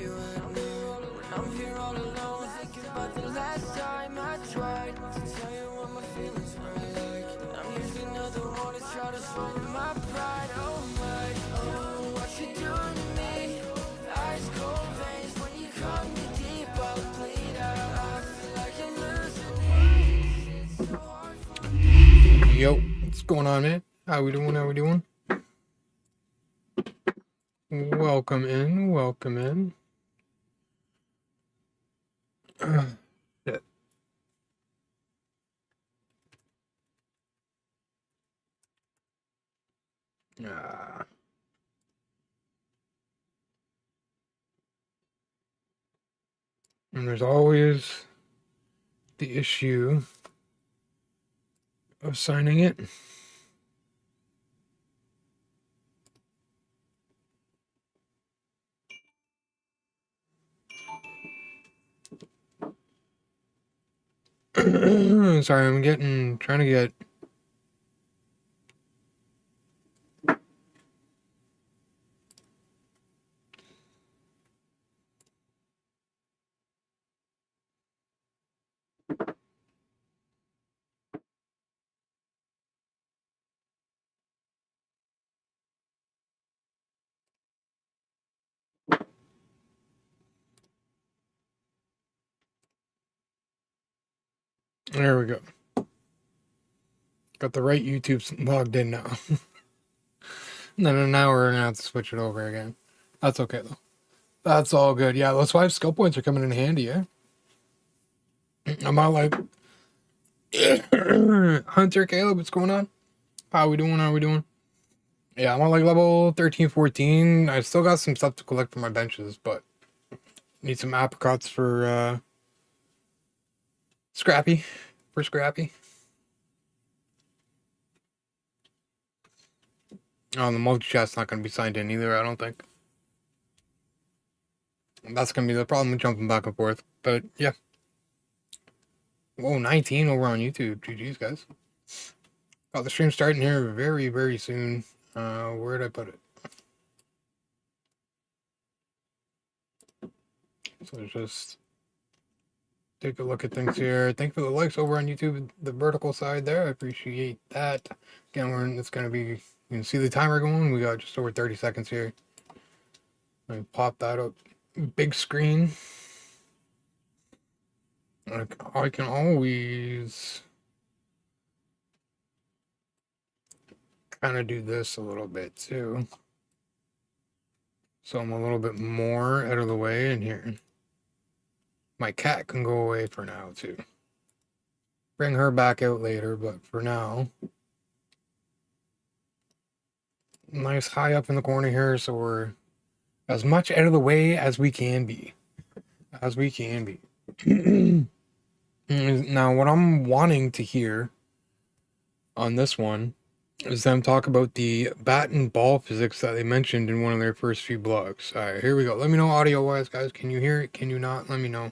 you when I'm here all alone, thinking about the last time I tried to tell you what my feelings were like. I'm usually not the one to try to swallow my pride. Oh my, oh, what you doing to me? Ice cold veins when you cut me deep. I'll bleed out. I feel like I'm losing it. It's so hard for me. Yo, what's going on, man? How we doing? How we doing? Welcome in. Welcome in. Shit. And there's always the issue of signing it. Sorry, I'm trying to get. There we go. Got the right YouTube logged in now. And then now we're gonna have to switch it over again. That's okay though. That's all good. Yeah, those 5 skill points are coming in handy, yeah. I'm out like Hunter Caleb, what's going on? How we doing? How we doing? Yeah, I'm on like level 13, 14. I still got some stuff to collect for my benches, but need some apricots for Scrappy. For Scrappy. Oh, the multi-chat's not going to be signed in either, I don't think. That's going to be the problem with jumping back and forth. But, yeah. Whoa, 19 over on YouTube. GG's, guys. Got the stream starting here very, very soon. Where did I put it? So just take a look at things here. Thank you for the likes over on YouTube, the vertical side there. I appreciate that. Again, it's going to be, you can see the timer going. We got just over 30 seconds here. Let me pop that up. Big screen. I can always kind of do this a little bit too. So I'm a little bit more out of the way in here. My cat can go away for now too. Bring her back out later, but for now. Nice high up in the corner here, so we're as much out of the way as we can be. As we can be. Now, what I'm wanting to hear on this one is them talk about the bat and ball physics that they mentioned in one of their first few blogs. All right, here we go. Let me know audio-wise, guys. Can you hear it? Can you not? Let me know.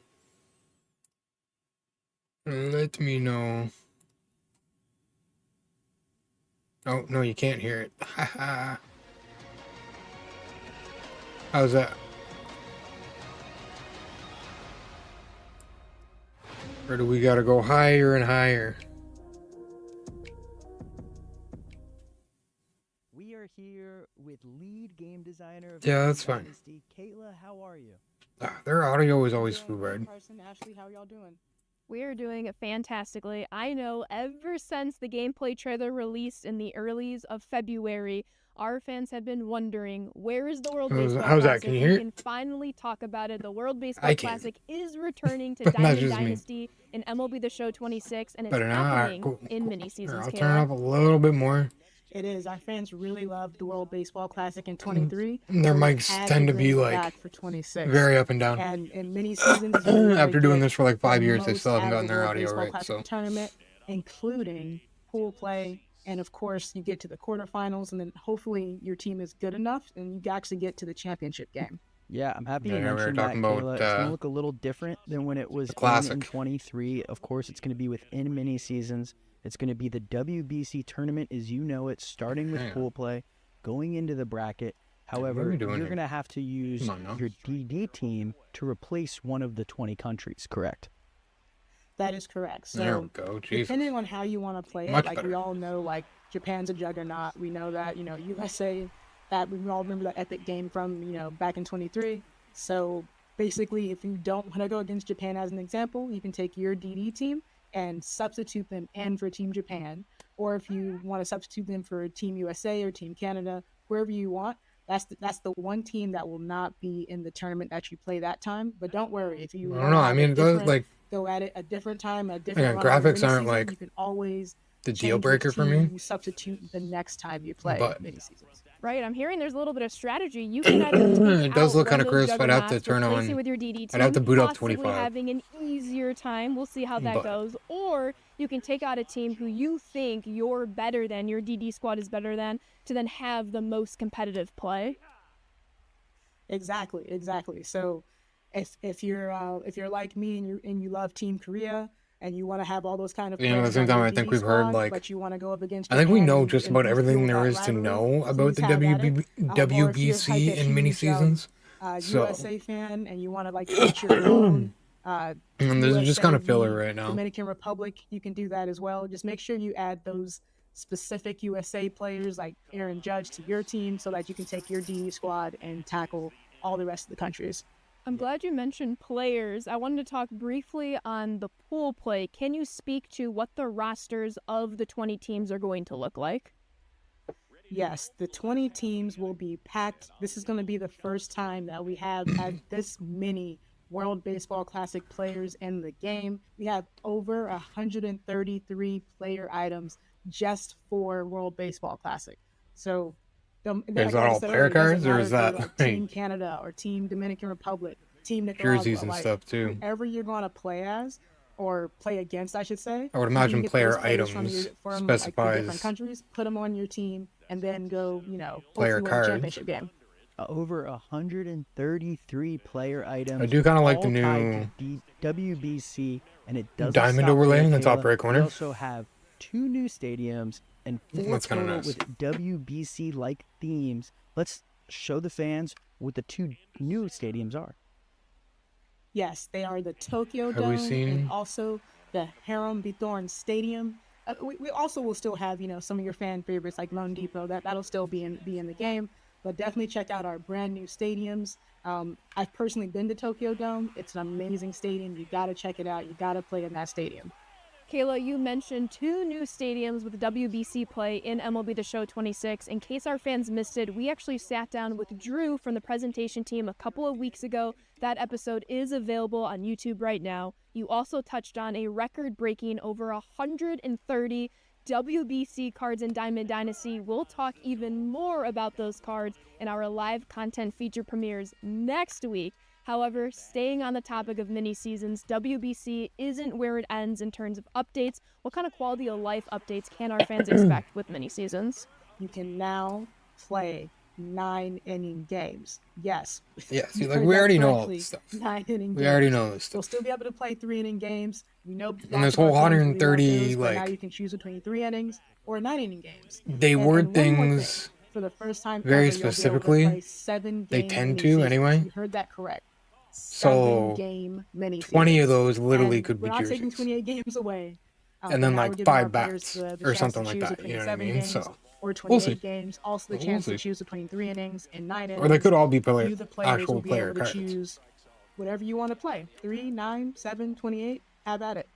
Let me know. Oh, no, you can't hear it. Haha. How's that? Or do we gotta go higher and higher? We are here with lead game designer of Yeah, that's fine. Dynasty. Kayla, how are you? Their audio is always foo red. Carson, Ashley, how y'all doing? We are doing fantastically. I know ever since the gameplay trailer released in the earlies of February, our fans have been wondering, where is the World Baseball How's that? Classic? Can you hear We it? can finally talk about it. The World Baseball I can. Classic is returning to But not Diamond just me. Dynasty in MLB The Show 26, and it's Better not. happening Cool, in cool. mini-seasons, I'll turn it up Kayla. a little bit more. It is. Our fans really loved the World Baseball Classic in 23. Their so we mics had tend to bring be it like back for 26. very up and down. And in mini seasons, you really After doing get this for like 5 the years, they most still haven't out of gotten the their World audio Baseball right. Classic So tournament, including pool play, and of course, you get to the quarterfinals, and then hopefully your team is good enough, and you actually get to the championship game. Yeah, I'm happy Yeah, you we were mentioned that, talking about, Kayla. It's going to look a little different than when it was in Classic. 23. Of course, it's going to be within mini seasons. It's going to be the WBC tournament as you know it, starting with Hang on. pool play, going into the bracket. However, we doing you're here? going to have to use Come on now. your DD team to replace one of the 20 countries, correct? That is correct. There So we go. Jesus. depending on how you want to play Much it, like better. we all know, like Japan's a juggernaut. We know that, USA, that we all remember that epic game from, back in 23. So basically, if you don't want to go against Japan as an example, you can take your DD team and substitute them in for Team Japan. Or if you want to substitute them for Team USA or Team Canada, wherever you want, that's the one team that will not be in the tournament that you play that time. But don't worry, if you I don't know. I mean, it does like go at it a different time, a different again, run of the graphics aren't mini-season, like you can always the change deal which breaker for team me. you substitute the next time you play But- mini seasons. Right, I'm hearing there's a little bit of strategy. You can either take It does out look one kinda of those crisp. I'd have to juggernauts, turn replace it on- with your DD team, I'd have to boot up possibly 25. having an easier time. We'll see how that But- goes. Or you can take out a team who you think you're better than, your DD squad is better than, to then have the most competitive play. Exactly. So if you're like me and you love Team Korea and you want to have all those kind of Yeah, at the players same on time, your I think DD we've heard, squad, like- but you want to go up against I think we Japan know and- just and about fuel everything there that is to rivalry, know about please the have at it. Or if you're WBC like a and mini huge, seasons. So- USA fan and you want to like put your own And this is just USA kind of filler v. right now. Dominican Republic, you can do that as well. Just make sure you add those specific USA players like Aaron Judge to your team so that you can take your DD squad and tackle all the rest of the countries. I'm glad you mentioned players. I wanted to talk briefly on the pool play. Can you speak to what the rosters of the 20 teams are going to look like? Yes, the 20 teams will be packed. This is going to be the first time that we have had this many World Baseball Classic players in the game. We have over 133 player items just for World Baseball Classic. So, Is that all player cards, or is that, like Team Canada or Team Dominican Republic, Team Nicaragua, jerseys and like, stuff too? whoever you're going to play as or play against, I should say. I would you can imagine get player those players from items from, like, the different specifies countries, put them on your team, and then go, player hopefully win a cards. championship game. Over 133 player items. I do kinda like the all tied new to WBC, and it doesn't diamond stop overlay there, in the top Kayla. right corner. We also have 2 new stadiums and 4 That's kinda total nice. with WBC-like themes. Let's show the fans what the 2 new stadiums are. Yes, they are the Tokyo Have we Dome seen- and also the Harem Bithorn Stadium. We also will still have some of your fan favorites like Lone Depot. That'll still be in the game. But definitely check out our brand new stadiums. I've personally been to Tokyo Dome. It's an amazing stadium. You got to check it out. You got to play in that stadium. Kayla, you mentioned 2 new stadiums with WBC play in MLB The Show 26. In case our fans missed it, we actually sat down with Drew from the presentation team a couple of weeks ago. That episode is available on YouTube right now. You also touched on a record-breaking over 130 WBC cards in Diamond Dynasty. We'll talk even more about those cards in our live content feature premieres next week. However, staying on the topic of mini seasons, WBC isn't where it ends in terms of updates. What kind of quality of life updates can our fans expect with mini seasons? You can now play 9-inning games. Yes. Yeah, see, You like heard we that already know all correctly. this stuff. 9-inning We already games. know this You'll stuff. still be able to play 3-inning games. We know And lots this of our whole fans really love 130, those, but now like- you can choose between 3 innings or 9-inning games. They And word one more thing. things For the first time very ever, you'll be able to specifically. play 7 They game tend mini to, seasons. anyway. You heard that correct. So, 7-game mini 20 of seasons. those literally And could be we're not taking jerseys. 28 games away. And then now like we're giving our 5 players bats the or chance something to like choose that. between You know what I 7 mean? games So or we'll 28 see. games. Also the We'll chance see. to choose between 3 innings and 9 innings. Or they could all be You, the players, actual will be player able to cards. choose whatever you want to play. 3, 9, 7, 28. Have at it.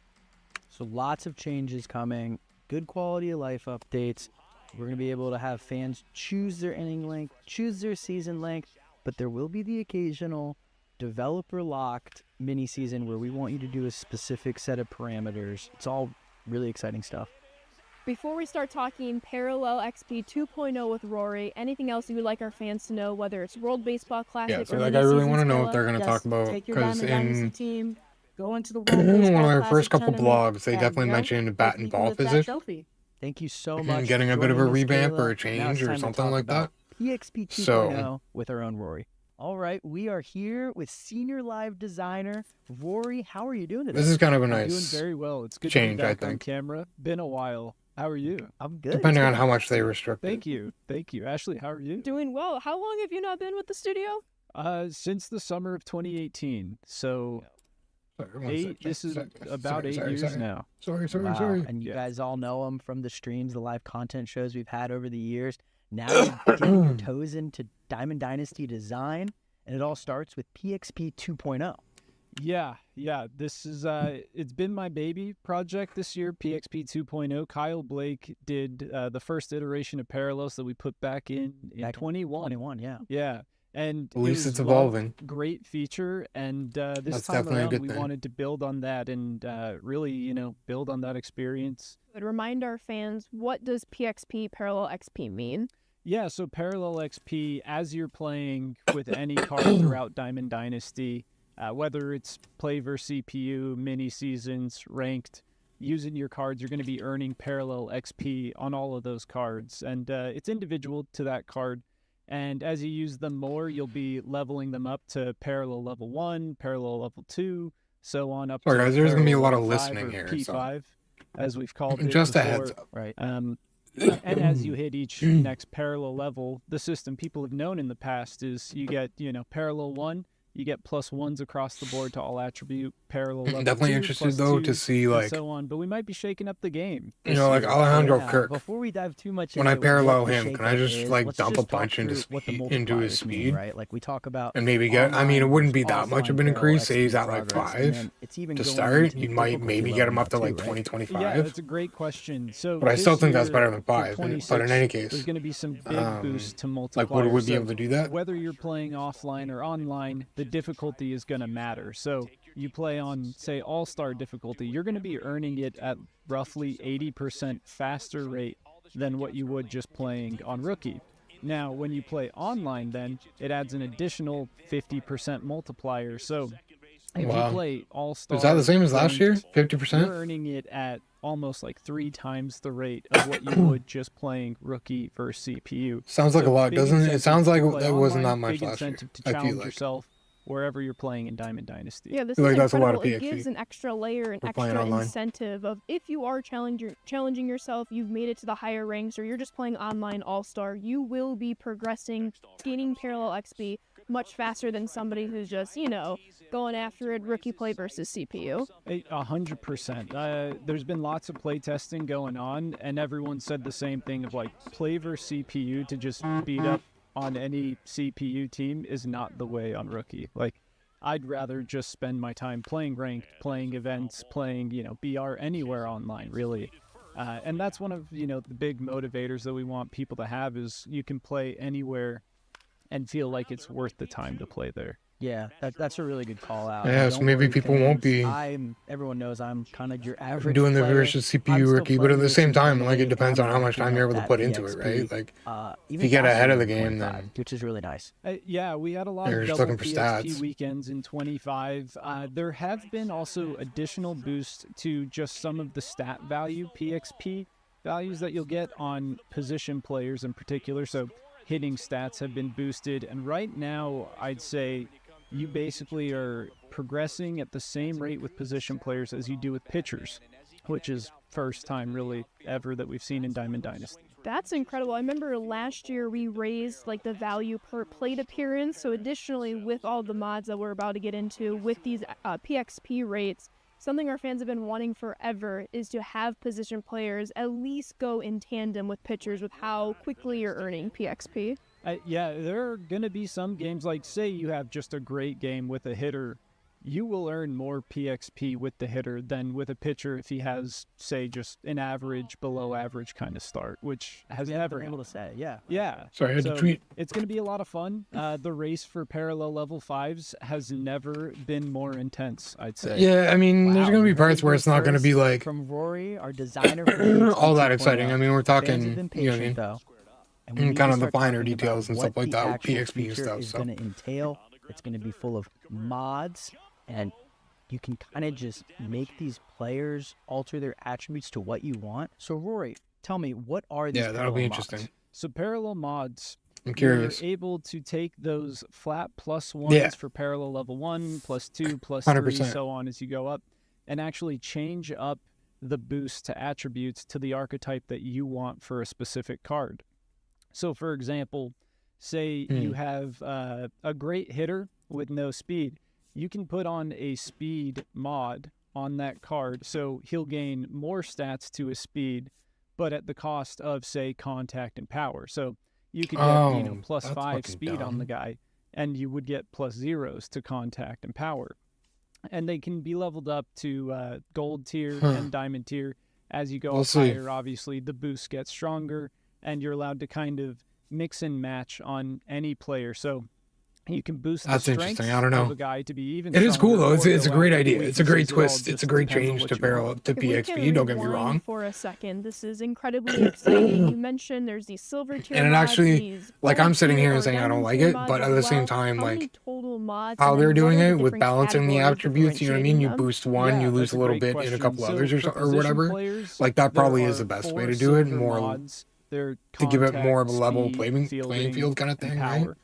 So lots of changes coming, good quality of life updates. We're going to be able to have fans choose their inning length, choose their season length, but there will be the occasional developer locked mini season where we want you to do a specific set of parameters. It's all really exciting stuff. Before we start talking Parallel XP 2.0 with Rory, anything else you would like our fans to know, whether it's World Baseball Classic Yeah, or so like mini I really seasons, want to know Kayla? what they're going to Yes, talk about take your because Diamond Dynasty in team, go into the World one Baseball of our Classic first couple tournament, blogs, they and, definitely mentioned bat hopefully and you can ball lift that physics. trophy. Thank you so Mhm, much. getting for a bit of a joining us, revamp Kayla. or a Now it's change or time to something talk like about that. PXP 2.0 So- with our own Rory. All right, we are here with senior live designer Rory. How are you doing today? This is kind of a I'm doing nice very well. It's good change, to I be back on think. camera. Been a while. How are you? I'm good. Depending on how much they restrict it. Thank you. Thank you. Ashley, how are you? Doing well. How long have you not been with the studio? Since the summer of 2018. So Sorry, one sec, this is sorry, about sorry, 8 sorry, years sorry. now. Sorry. Wow. And you Yeah. guys all know him from the streams, the live content shows we've had over the years. Now you're dipping your toes into Diamond Dynasty design, and it all starts with PXP 2.0. Yeah. This is it's been my baby project this year, PXP 2.0. Kyle Blake did the first iteration of Parallels that we put back in Back in 21. 21, yeah. Yeah. And At least it it's was evolving. great feature, and this That's time definitely a around good we thing. wanted to build on that and really, build on that experience. But remind our fans, what does PXP Parallel XP mean? Yeah, so Parallel XP, as you're playing with any card throughout Diamond Dynasty, whether it's play versus CPU, mini seasons, ranked, using your cards, you're going to be earning Parallel XP on all of those cards. And it's individual to that card. And as you use them more, you'll be leveling them up to Parallel Level 1, Parallel Level 2, so on up Sorry, to guys, there's gonna be a Parallel lot of Level 5 listening or here, so- P5, as we've called it Just a before. heads up. Right. And as you hit each next parallel level, the system people have known in the past is you get, parallel 1, you get +1s across the board to all attribute. Parallel level Definitely 2, interested though to +2s, see and like so on. But we might be shaking up the game. you this know like year. Alejandro Yeah, Kirk. Before we dive too much When into I parallel what the him, can I shakeup just is, like let's dump a just talk bunch into through what the into his multipliers mean, speed right? Like we talk about and maybe get? I mean, it online wouldn't be versus that much of offline an parallel increase. Say he's XP at like progress, and 5 then it's even to going start. into You might difficulty maybe get level him up to now like too, 20, right? 25. Yeah, that's a great question. So, But I still this think that's year, better than for 5. But in 26, any there's case, going to be some big boosts to multipliers. like would we be So able to do that? whether you're playing offline or online, the difficulty is going to matter. So you play on, say, all-star difficulty, you're going to be earning it at roughly 80% faster rate than what you would just playing on rookie. Now, when you play online, then it adds an additional 50% multiplier. So if Wow. you play all-star, Is that the same as last year? ranked, 50%? you're earning it at almost like 3 times the rate of what you would just playing rookie versus CPU. Sounds like a So lot, big doesn't it? It incentive sounds to like play it wasn't that online, much big last year. incentive to I challenge feel like. yourself wherever you're playing in Diamond Dynasty. Yeah, this feel is like that's a lot incredible. of It gives PXP an extra layer, an for playing extra online. incentive of if you are challenging yourself, you've made it to the higher ranks, or you're just playing online all-star, you will be progressing, gaining parallel XP much faster than somebody who's just, going after it rookie play versus CPU. 100%. There's been lots of play testing going on, and everyone said the same thing of like play versus CPU to just beat up on any CPU team is not the way on rookie. Like, I'd rather just spend my time playing ranked, playing events, playing, BR anywhere online, really. And that's one of, the big motivators that we want people to have is you can play anywhere and feel like it's worth the time to play there. Yeah, that's a really good call out. Yeah, And so don't maybe worry, people won't fans, be everyone knows I'm kind of your average doing the player. versus I'm CPU still rookie, but playing at the this same time, internally, like it depends on how I'm much time racking you're up able to that put into it, PXP, right? Like even you get faster ahead of than the game, 25, then which is really nice. Yeah, we had a lot You're of just double looking for PXP stats. weekends in 25. There have been also additional boosts to just some of the stat value PXP values that you'll get on position players in particular. So hitting stats have been boosted, and right now I'd say you basically are progressing at the same rate with position players as you do with pitchers, which is first time really ever that we've seen in Diamond Dynasty. That's incredible. I remember last year we raised the value per plate appearance. So additionally, with all the mods that we're about to get into, with these PXP rates, something our fans have been wanting forever is to have position players at least go in tandem with pitchers with how quickly you're earning PXP. Yeah, there are going to be some games, like say you have just a great game with a hitter, you will earn more PXP with the hitter than with a pitcher if he has, say, just an average, below average kind of start, which has never Been able to say, yeah. Yeah. Sorry, I had to tweet. It's going to be a lot of fun. The race for parallel level 5s has never been more intense, I'd say. yeah, I mean, there's Wow, gonna be you heard parts it where here it's not gonna be first like from Rory, our designer for PXP all that 2.0. exciting. I mean, we're Fans have talking, been you know what I patient, mean? though. And we And need kind to of the start finer talking details about and stuff what like the that with actual PXP and feature stuff, is so. going to entail. It's going to be full of mods, and you can kind of just make these players alter their attributes to what you want. So, Rory, tell me, what are these Yeah, that'll be parallel mods? interesting. So parallel mods, I'm curious. you're able to take those flat +1s Yeah. for parallel level 1, +2, +3, 100%. so on as you go up, and actually change up the boost to attributes to the archetype that you want for a specific card. So, for example, say you have a great hitter with no speed. You can put on a speed mod on that card, so he'll gain more stats to his speed, but at the cost of, say, contact and power. So you could get plus that's 5 fucking speed on the dumb. guy, and you would get plus 0s to contact and power. And they can be leveled up to gold tier and diamond tier. As you go We'll up see. higher, obviously the boost gets stronger, and you're allowed to kind of mix and match on any player. So you can boost That's the interesting. strengths I don't know. of a guy to be even It is cool stronger, though. or It's a go great after the idea. It's a great weaknesses. It all twist. It's just a great depends on change what to you want. parallel to If we PXP. can Don't get me rewind wrong. for a second, this is incredibly exciting. You mentioned there's these silver tier And it mods, actually, these like, gold I'm sitting tier here or and saying I don't diamond like tier it, mods but at as the same well. time, How many like, total mods how and they're then what doing are the it with different balancing the categories attributes, you know what I mean? You differentiating them? boost one, you Yeah, lose that's a little great bit in a question. couple So others for or position whatever. players, Like, that there probably is are the best way 4 to do it. silver More mods. They're to give it more of a contact, level speed, playing fielding, field kind of and thing, right? power.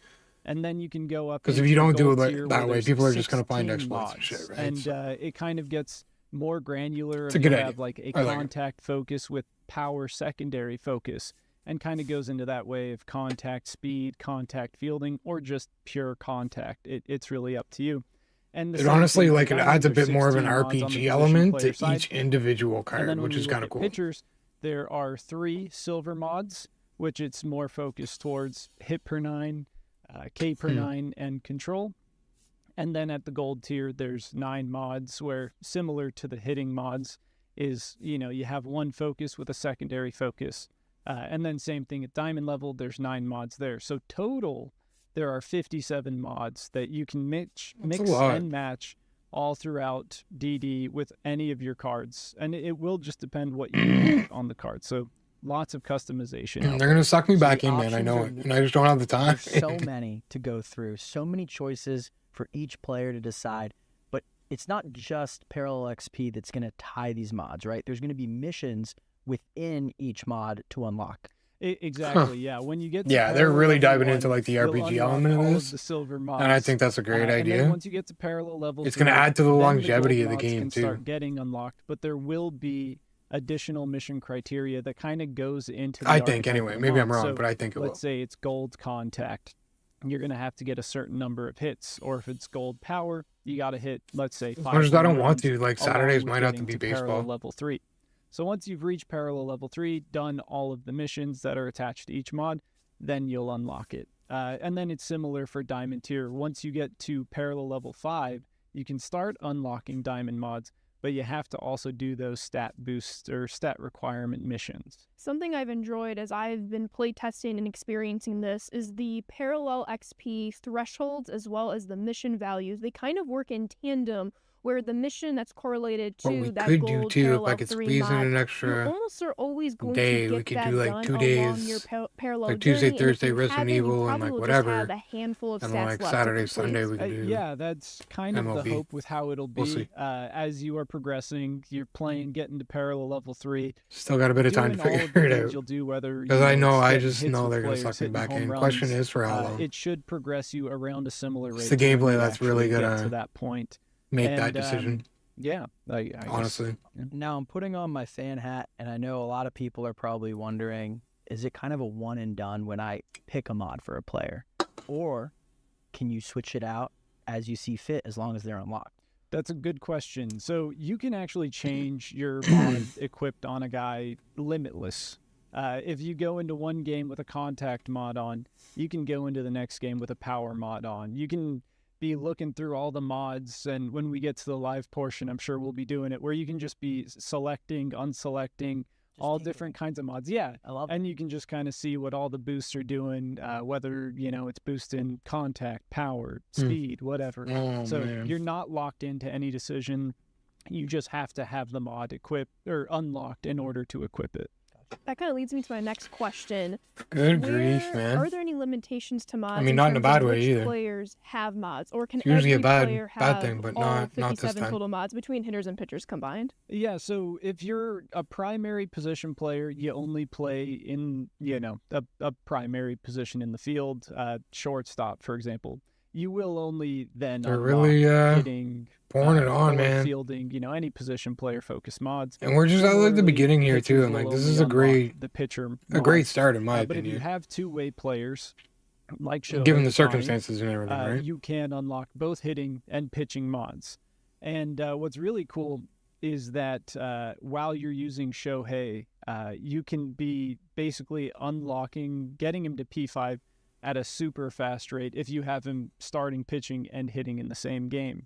And then you can go up Because if into you the don't do gold it tier that where way, there's people are just going to find 16 exploits and shit, mods. right? And So, it kind of gets more granular. it's a And good you idea. have like a I like it. contact focus with power secondary focus, and kind of goes into that way of contact speed, contact fielding, or just pure contact. It's really up to you. And the It same honestly, thing for like, it diamond, adds a there's bit more of an 16 mods on the RPG position element player to side. each individual And card, then when which we is look kind of at cool. pitchers, there are 3 silver mods, which it's more focused towards hit per 9, K per 9, and control. And then at the gold tier, there's 9 mods where, similar to the hitting mods, is, you have 1 focus with a secondary focus. And then same thing at diamond level, there's 9 mods there. So total, there are 57 mods that you can mix a lot. and match all throughout DD with any of your cards. And it will just depend what you want on the card. So lots of customization. out They're there. going to suck me So back the in, man. I options know are it. And I just don't have the time. There's so many to go through, so many choices for each player to decide. But it's not just Parallel XP that's going to tie these mods, right? There's going to be missions within each mod to unlock. Exactly, yeah. When you get to Yeah, they're parallel really level diving into, 1, like, the you'll RPG unlock element of all this. the silver And I mods. think that's a great And then idea. once you get to parallel level It's going to 3, add to the then longevity gold of the mods game, can too. start getting unlocked, but there will be additional mission criteria that kind of goes into the I think, archetype of anyway. the Maybe I'm mod. wrong, So but I think it will. let's say it's gold contact. You're going to have to get a certain number of hits. Or if it's gold power, you got to hit, let's say, 5 As much as I don't want home to, like, runs, along Saturdays with might have to getting be parallel baseball. level 3. So once you've reached parallel level 3, done all of the missions that are attached to each mod, then you'll unlock it. And then it's similar for diamond tier. Once you get to parallel level 5, you can start unlocking diamond mods, but you have to also do those stat boosts or stat requirement missions. Something I've enjoyed as I've been playtesting and experiencing this is the parallel XP thresholds as well as the mission values. They kind of work in tandem, where the mission that's correlated What to we that could do, gold too, if parallel I could 3 squeeze in mod, an you extra almost are always going day, to we get could that do, like, done 2 along your days, parallel like Tuesday, journey, and if Thursday, you Resident haven't, you Evil, and, probably like, will whatever. just have a handful of And stats then, left like, to Saturday, complete. Sunday, we could do Yeah, that's kind of the MLB. hope with how it'll We'll be. see. As you are progressing, you're playing, getting to parallel level 3. Still got a bit of time to Doing all figure of the it things out. you'll do, whether Because I know, it's I getting just hits know with they're going to players, suck me hitting back home in. runs, Question is for how long? it should progress you around a similar rate. It's the to when gameplay you that's really actually get gonna to that point. Make that And, decision, Yeah, I guess. honestly. Now I'm putting on my fan hat, and I know a lot of people are probably wondering, is it kind of a one and done when I pick a mod for a player? Or can you switch it out as you see fit as long as they're unlocked? That's a good question. So you can actually change your mod equipped on a guy limitless. If you go into one game with a contact mod on, you can go into the next game with a power mod on. You can be looking through all the mods, and when we get to the live portion, I'm sure we'll be doing it, where you can just be selecting, unselecting, all different kinds of mods. Yeah. I love And you can just kind of see what all the boosts are doing, whether, it's boosting contact, power, speed, whatever. Oh, So man. you're not locked into any decision. You just have to have the mod equipped or unlocked in order to equip it. That kind of leads me to my next question. Good grief, Where- man. Are there any limitations to mods? mean, not in a terms bad of way which either. Players have mods, or can It's usually a every bad- player bad have thing, but all not this 57 time. total mods between hitters and pitchers combined? Yeah, so if you're a primary position player, you only play in, a primary position in the field, shortstop, for example. you will only then They're unlock really hitting, pouring it on, or man. fielding, any position player focused mods. And we're just at like the Similarly, beginning here too, pitchers and like will this only is a unlock great the pitcher great mods. start in my But if you opinion, have two-way players, like Shohei given the Ohtani, circumstances and everything, right? you can unlock both hitting and pitching mods. And what's really cool is that while you're using Shohei, you can be basically getting him to P5 at a super fast rate if you have him starting pitching and hitting in the same game.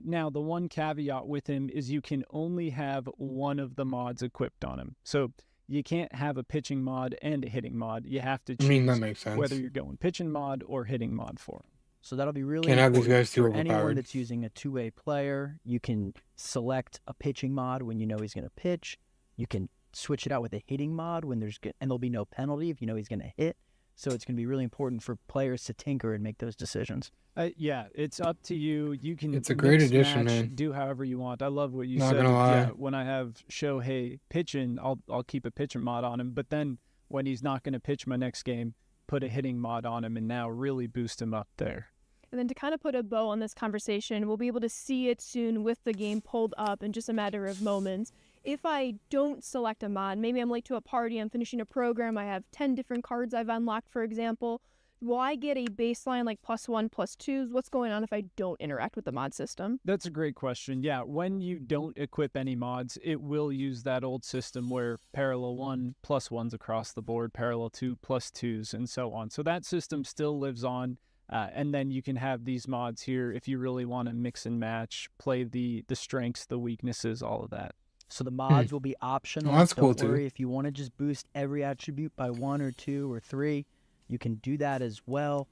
Now, the one caveat with him is you can only have one of the mods equipped on him. So you can't have a pitching mod and a hitting mod. You have to I mean, that choose makes sense. whether you're going pitching mod or hitting mod for him. So that'll be really Can't have these important guys too for anyone overpowered. that's using a two-way player. You can select a pitching mod when you know he's going to pitch. You can switch it out with a hitting mod and there'll be no penalty if you know he's going to hit. So it's going to be really important for players to tinker and make those decisions. Yeah, it's up to you. You can. It's a great mix, addition, match, man. Do however you want. I love what you Not said. gonna lie. Yeah, when I have Shohei pitching, I'll keep a pitcher mod on him. But then when he's not going to pitch my next game, put a hitting mod on him and now really boost him up there. And then to kind of put a bow on this conversation, we'll be able to see it soon with the game pulled up in just a matter of moments. If I don't select a mod, maybe I'm late to a party, I'm finishing a program, I have 10 different cards I've unlocked, for example, will I get a baseline like +1, +2s? What's going on if I don't interact with the mod system? That's a great question. Yeah, when you don't equip any mods, it will use that old system where parallel 1 +1s across the board, parallel 2 +2s, and so on. So that system still lives on. And then you can have these mods here if you really want to mix and match, play the strengths, the weaknesses, all of that. So the mods will be optional. Well, that's Don't cool, worry too. if you want to just boost every attribute by 1 or 2 or 3, you can do that as well.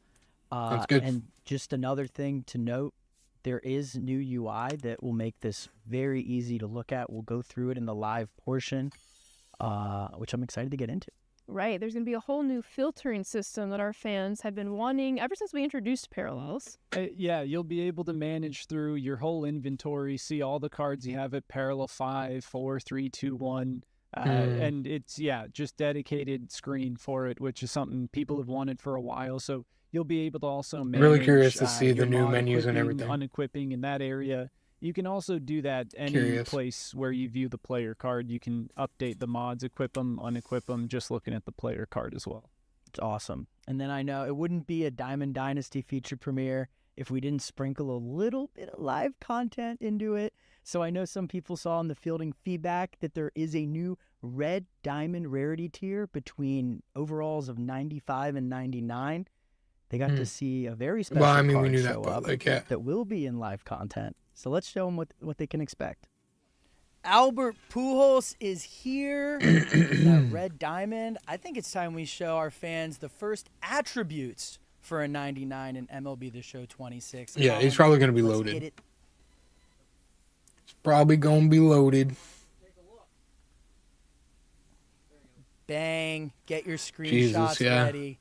That's good. And just another thing to note, there is new UI that will make this very easy to look at. We'll go through it in the live portion, which I'm excited to get into. Right, there's going to be a whole new filtering system that our fans have been wanting ever since we introduced Parallels. Yeah, you'll be able to manage through your whole inventory, see all the cards you have at parallel 5, 4, 3, 2, 1. And it's, just dedicated screen for it, which is something people have wanted for a while. So you'll be able to also manage. Really curious to see your the new mod menus and equipping, everything. Unequipping in that area. You can also do that any Curious. place where you view the player card. You can update the mods, equip them, unequip them, just looking at the player card as well. It's awesome. And then I know it wouldn't be a Diamond Dynasty feature premiere if we didn't sprinkle a little bit of live content into it. So I know some people saw in the fielding feedback that there is a new red diamond rarity tier between overalls of 95 and 99. They got to see a very special Well, I mean, we card knew that, show but up like, yeah. that will be in live content. So let's show them what they can expect. Albert Pujols is here. That red diamond. I think it's time we show our fans the first attributes for a 99 in MLB The Show 26. Yeah, he's probably going to be Let's loaded. get it. It's probably going to be loaded. Bang. Get your screenshots Jesus, yeah. ready.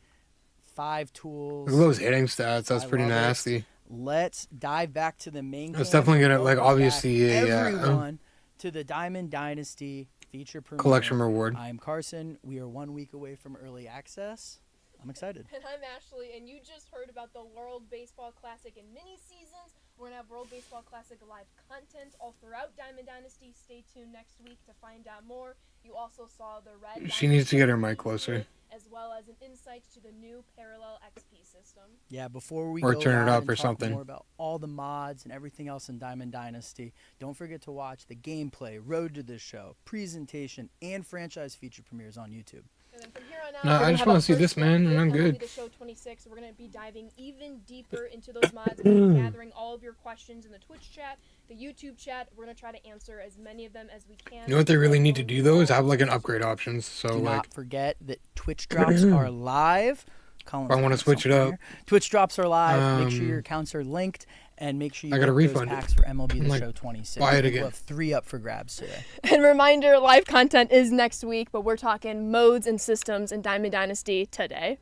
5 tools. Look at those hitting stats. That's I pretty love it. nasty. Let's dive back to the main It's cam. definitely gonna, like, Welcome obviously back, a, everyone to the Diamond Dynasty feature premiere. Collection reward. I'm Carson. We are 1 week away from early access. I'm excited. And I'm Ashley, and you just heard about the World Baseball Classic and mini seasons. We're going to have World Baseball Classic live content all throughout Diamond Dynasty. Stay tuned next week to find out more. You also saw the red. She needs to get her mic closer. As well as an insight to the new Parallel XP system. Yeah, before we Or go turn it live up and or talk something. more about all the mods and everything else in Diamond Dynasty, don't forget to watch the gameplay, Road to the Show, presentation, and franchise feature premieres on YouTube. And then from here on out, No, we're I gonna just have wanna a see this, first man, look and at I'm MLB good. The Show 26. We're going to be diving even deeper into those mods. We're gonna be gathering all of your questions in the Twitch chat, the YouTube chat. We're going to try to answer as many of them as we can. You know what they really need to do, though, is have, like, an upgrade options. So, Do like, not forget that Twitch drops are live. Colin's I wanna got switch it something up. here. Twitch drops are live. Make sure Um, your accounts are linked, and make sure you I gotta get those refund it. packs for MLB The Like, Show 26. buy it We'll again. have 3 up for grabs today. And reminder, live content is next week, but we're talking modes and systems in Diamond Dynasty today.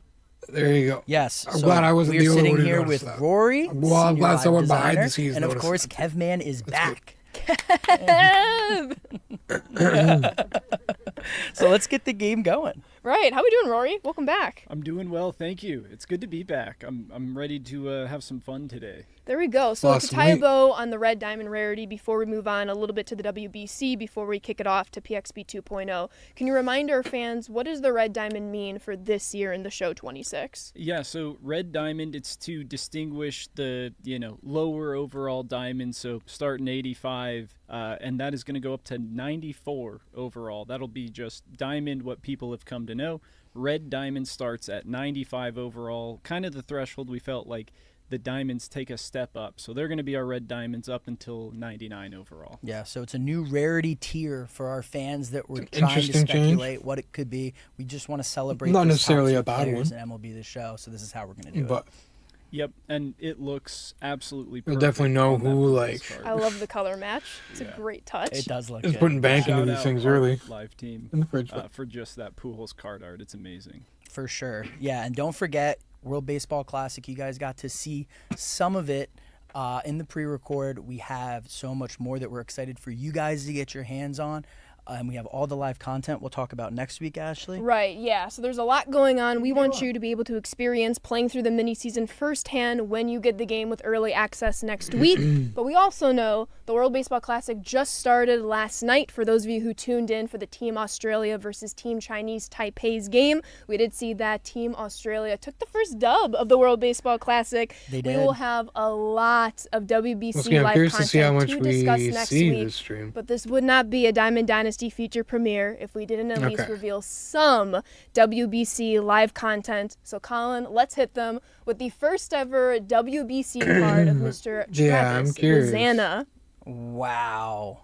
there you go. Yes. I'm glad I wasn't we're the only sitting one who here noticed with that. Rory. Well, I'm senior glad live someone behind the designer, scenes and of noticed course, that. Kevman is back. So let's get the game going. Right. How we doing, Rory? Welcome back. I'm doing well, thank you. It's good to be back. I'm ready to have some fun today. There we go. So Lost to tie a weight. bow on the Red Diamond rarity before we move on a little bit to the WBC, before we kick it off to PXP 2.0, can you remind our fans, what does the Red Diamond mean for this year in the show 26? Yeah, so Red Diamond, it's to distinguish the, lower overall diamond, so starting 85, and that is going to go up to 94 overall. That'll be just diamond, what people have come to know. Red Diamond starts at 95 overall, kind of the threshold we felt like the diamonds take a step up. So they're going to be our Red Diamonds up until 99 overall. Yeah, so it's a new rarity tier for our fans that were An trying to interesting change. speculate what it could be. We just want to celebrate Not those necessarily top a bad players one. in MLB The Show, so this is how we're going to do it. But Yep, and it looks absolutely You'll perfect. definitely know on that who, Pujols like- card. I love the color match. It's Yeah. a great touch. It does look just good. putting bank into Shout these out things our early live team in the fridge. for just that Pujols card art. It's amazing. For sure. Yeah, and don't forget World Baseball Classic. You guys got to see some of it in the pre-record. We have so much more that we're excited for you guys to get your hands on. And we have all the live content we'll talk about next week, Ashley. Right, yeah. So there's a lot going on. We want you to be able to experience playing through the mini season firsthand when you get the game with early access next week. But we also know the World Baseball Classic just started last night. For those of you who tuned in for the Team Australia versus Team Chinese Taipei's game, we did see that Team Australia took the first dub of the World Baseball Classic. They We did. will have a lot of WBC Once again, I'm live curious content to see how much to we discuss next see week. this stream. But this would not be a Diamond Dynasty feature premiere if we didn't at least Okay. reveal some WBC live content. So, Colin, let's hit them with the first ever WBC card of Mr. Yeah, I'm Travis curious. Rosanna. Wow.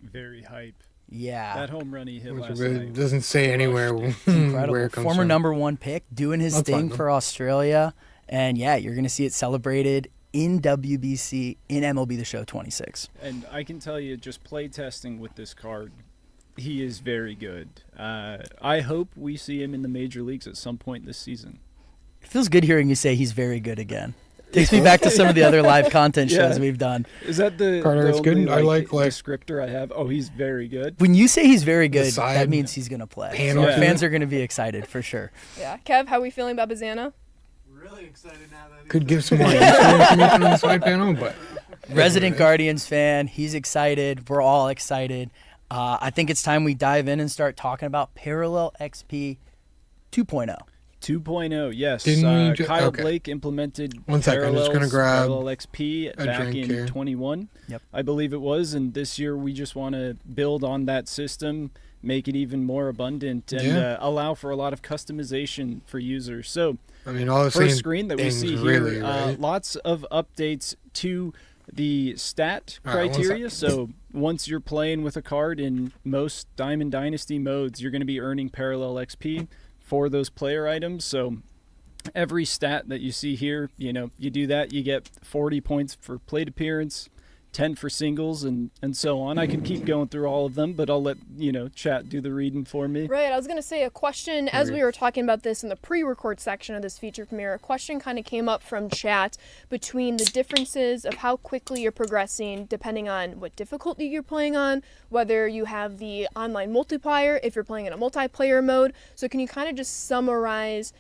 Very hype. Yeah. That home run he hit Which last really night. doesn't say anywhere Incredible. where it comes Former from. number one pick, doing his That's fine, thing though. for Australia. And yeah, you're going to see it celebrated in WBC in MLB The Show 26. And I can tell you, just play testing with this card, he is very good. I hope we see him in the major leagues at some point this season. It feels good hearing you say he's very good again. Takes me back to some of the other live content shows Yeah. we've done. Is that the, Carter, the it's good. only, I like- descriptor I have? Oh, he's very good. When you say he's very good, that side means he's going to play. So panel our to fans it. are going to be excited for sure. Yeah. Kev, how are we feeling about Bazana? Really excited now that Could give some more useful information on the side panel, but Resident Guardians fan, he's excited. We're all excited. I think it's time we dive in and start talking about Parallel XP 2.0. 2.0, yes. Didn't we ju- Kyle okay. Blake implemented One second, I'm just gonna grab Parallel XP a back drink in here. 21, Yep. I believe it was. And this year we just want to build on that system, make it even more abundant, and Yeah. allow for a lot of customization for users. So I mean, all the first same screen that we things see really, here, right? lots of updates to the stat All right, one criteria. second. So once you're playing with a card in most Diamond Dynasty modes, you're going to be earning Parallel XP for those player items. So every stat that you see here, you do that, you get 40 points for plate appearance, 10 for singles, and so on. I can keep going through all of them, but I'll let chat do the reading for me. Right, I was going to say a question, as we were talking about this in the pre-record section of this feature premiere, a question kind of came up from chat between the differences of how quickly you're progressing depending on what difficulty you're playing on, whether you have the online multiplier, if you're playing in a multiplayer mode. So can you kind of just summarize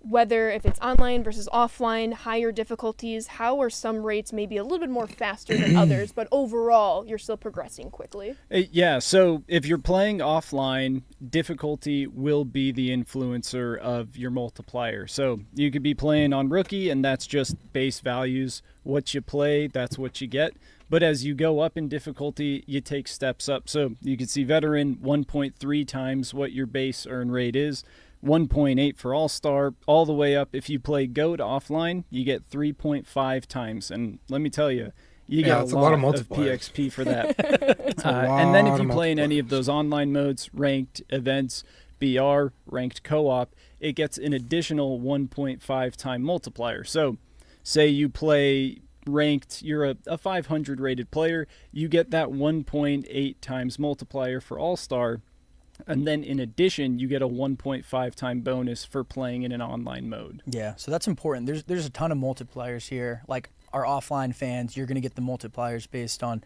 whether if it's online versus offline, higher difficulties, how are some rates maybe a little bit more faster than others, but overall you're still progressing quickly? Yeah, so if you're playing offline, difficulty will be the influencer of your multiplier. So you could be playing on rookie, and that's just base values. What you play, that's what you get. But as you go up in difficulty, you take steps up. So you can see veteran 1.3 times what your base earn rate is. 1.8 for All-Star, all the way up. If you play GOAT offline, you get 3.5 times. And let me tell you, you got it's a lot of multipliers. PXP for that. a And then if lot you of play in any multipliers. of those online modes, ranked events, BR, ranked co-op, it gets an additional 1.5 time multiplier. So say you play ranked, you're a 500 rated player, you get that 1.8 times multiplier for All-Star. And then in addition, you get a 1.5 time bonus for playing in an online mode. Yeah, so that's important. There's a ton of multipliers here. Like our offline fans, you're going to get the multipliers based on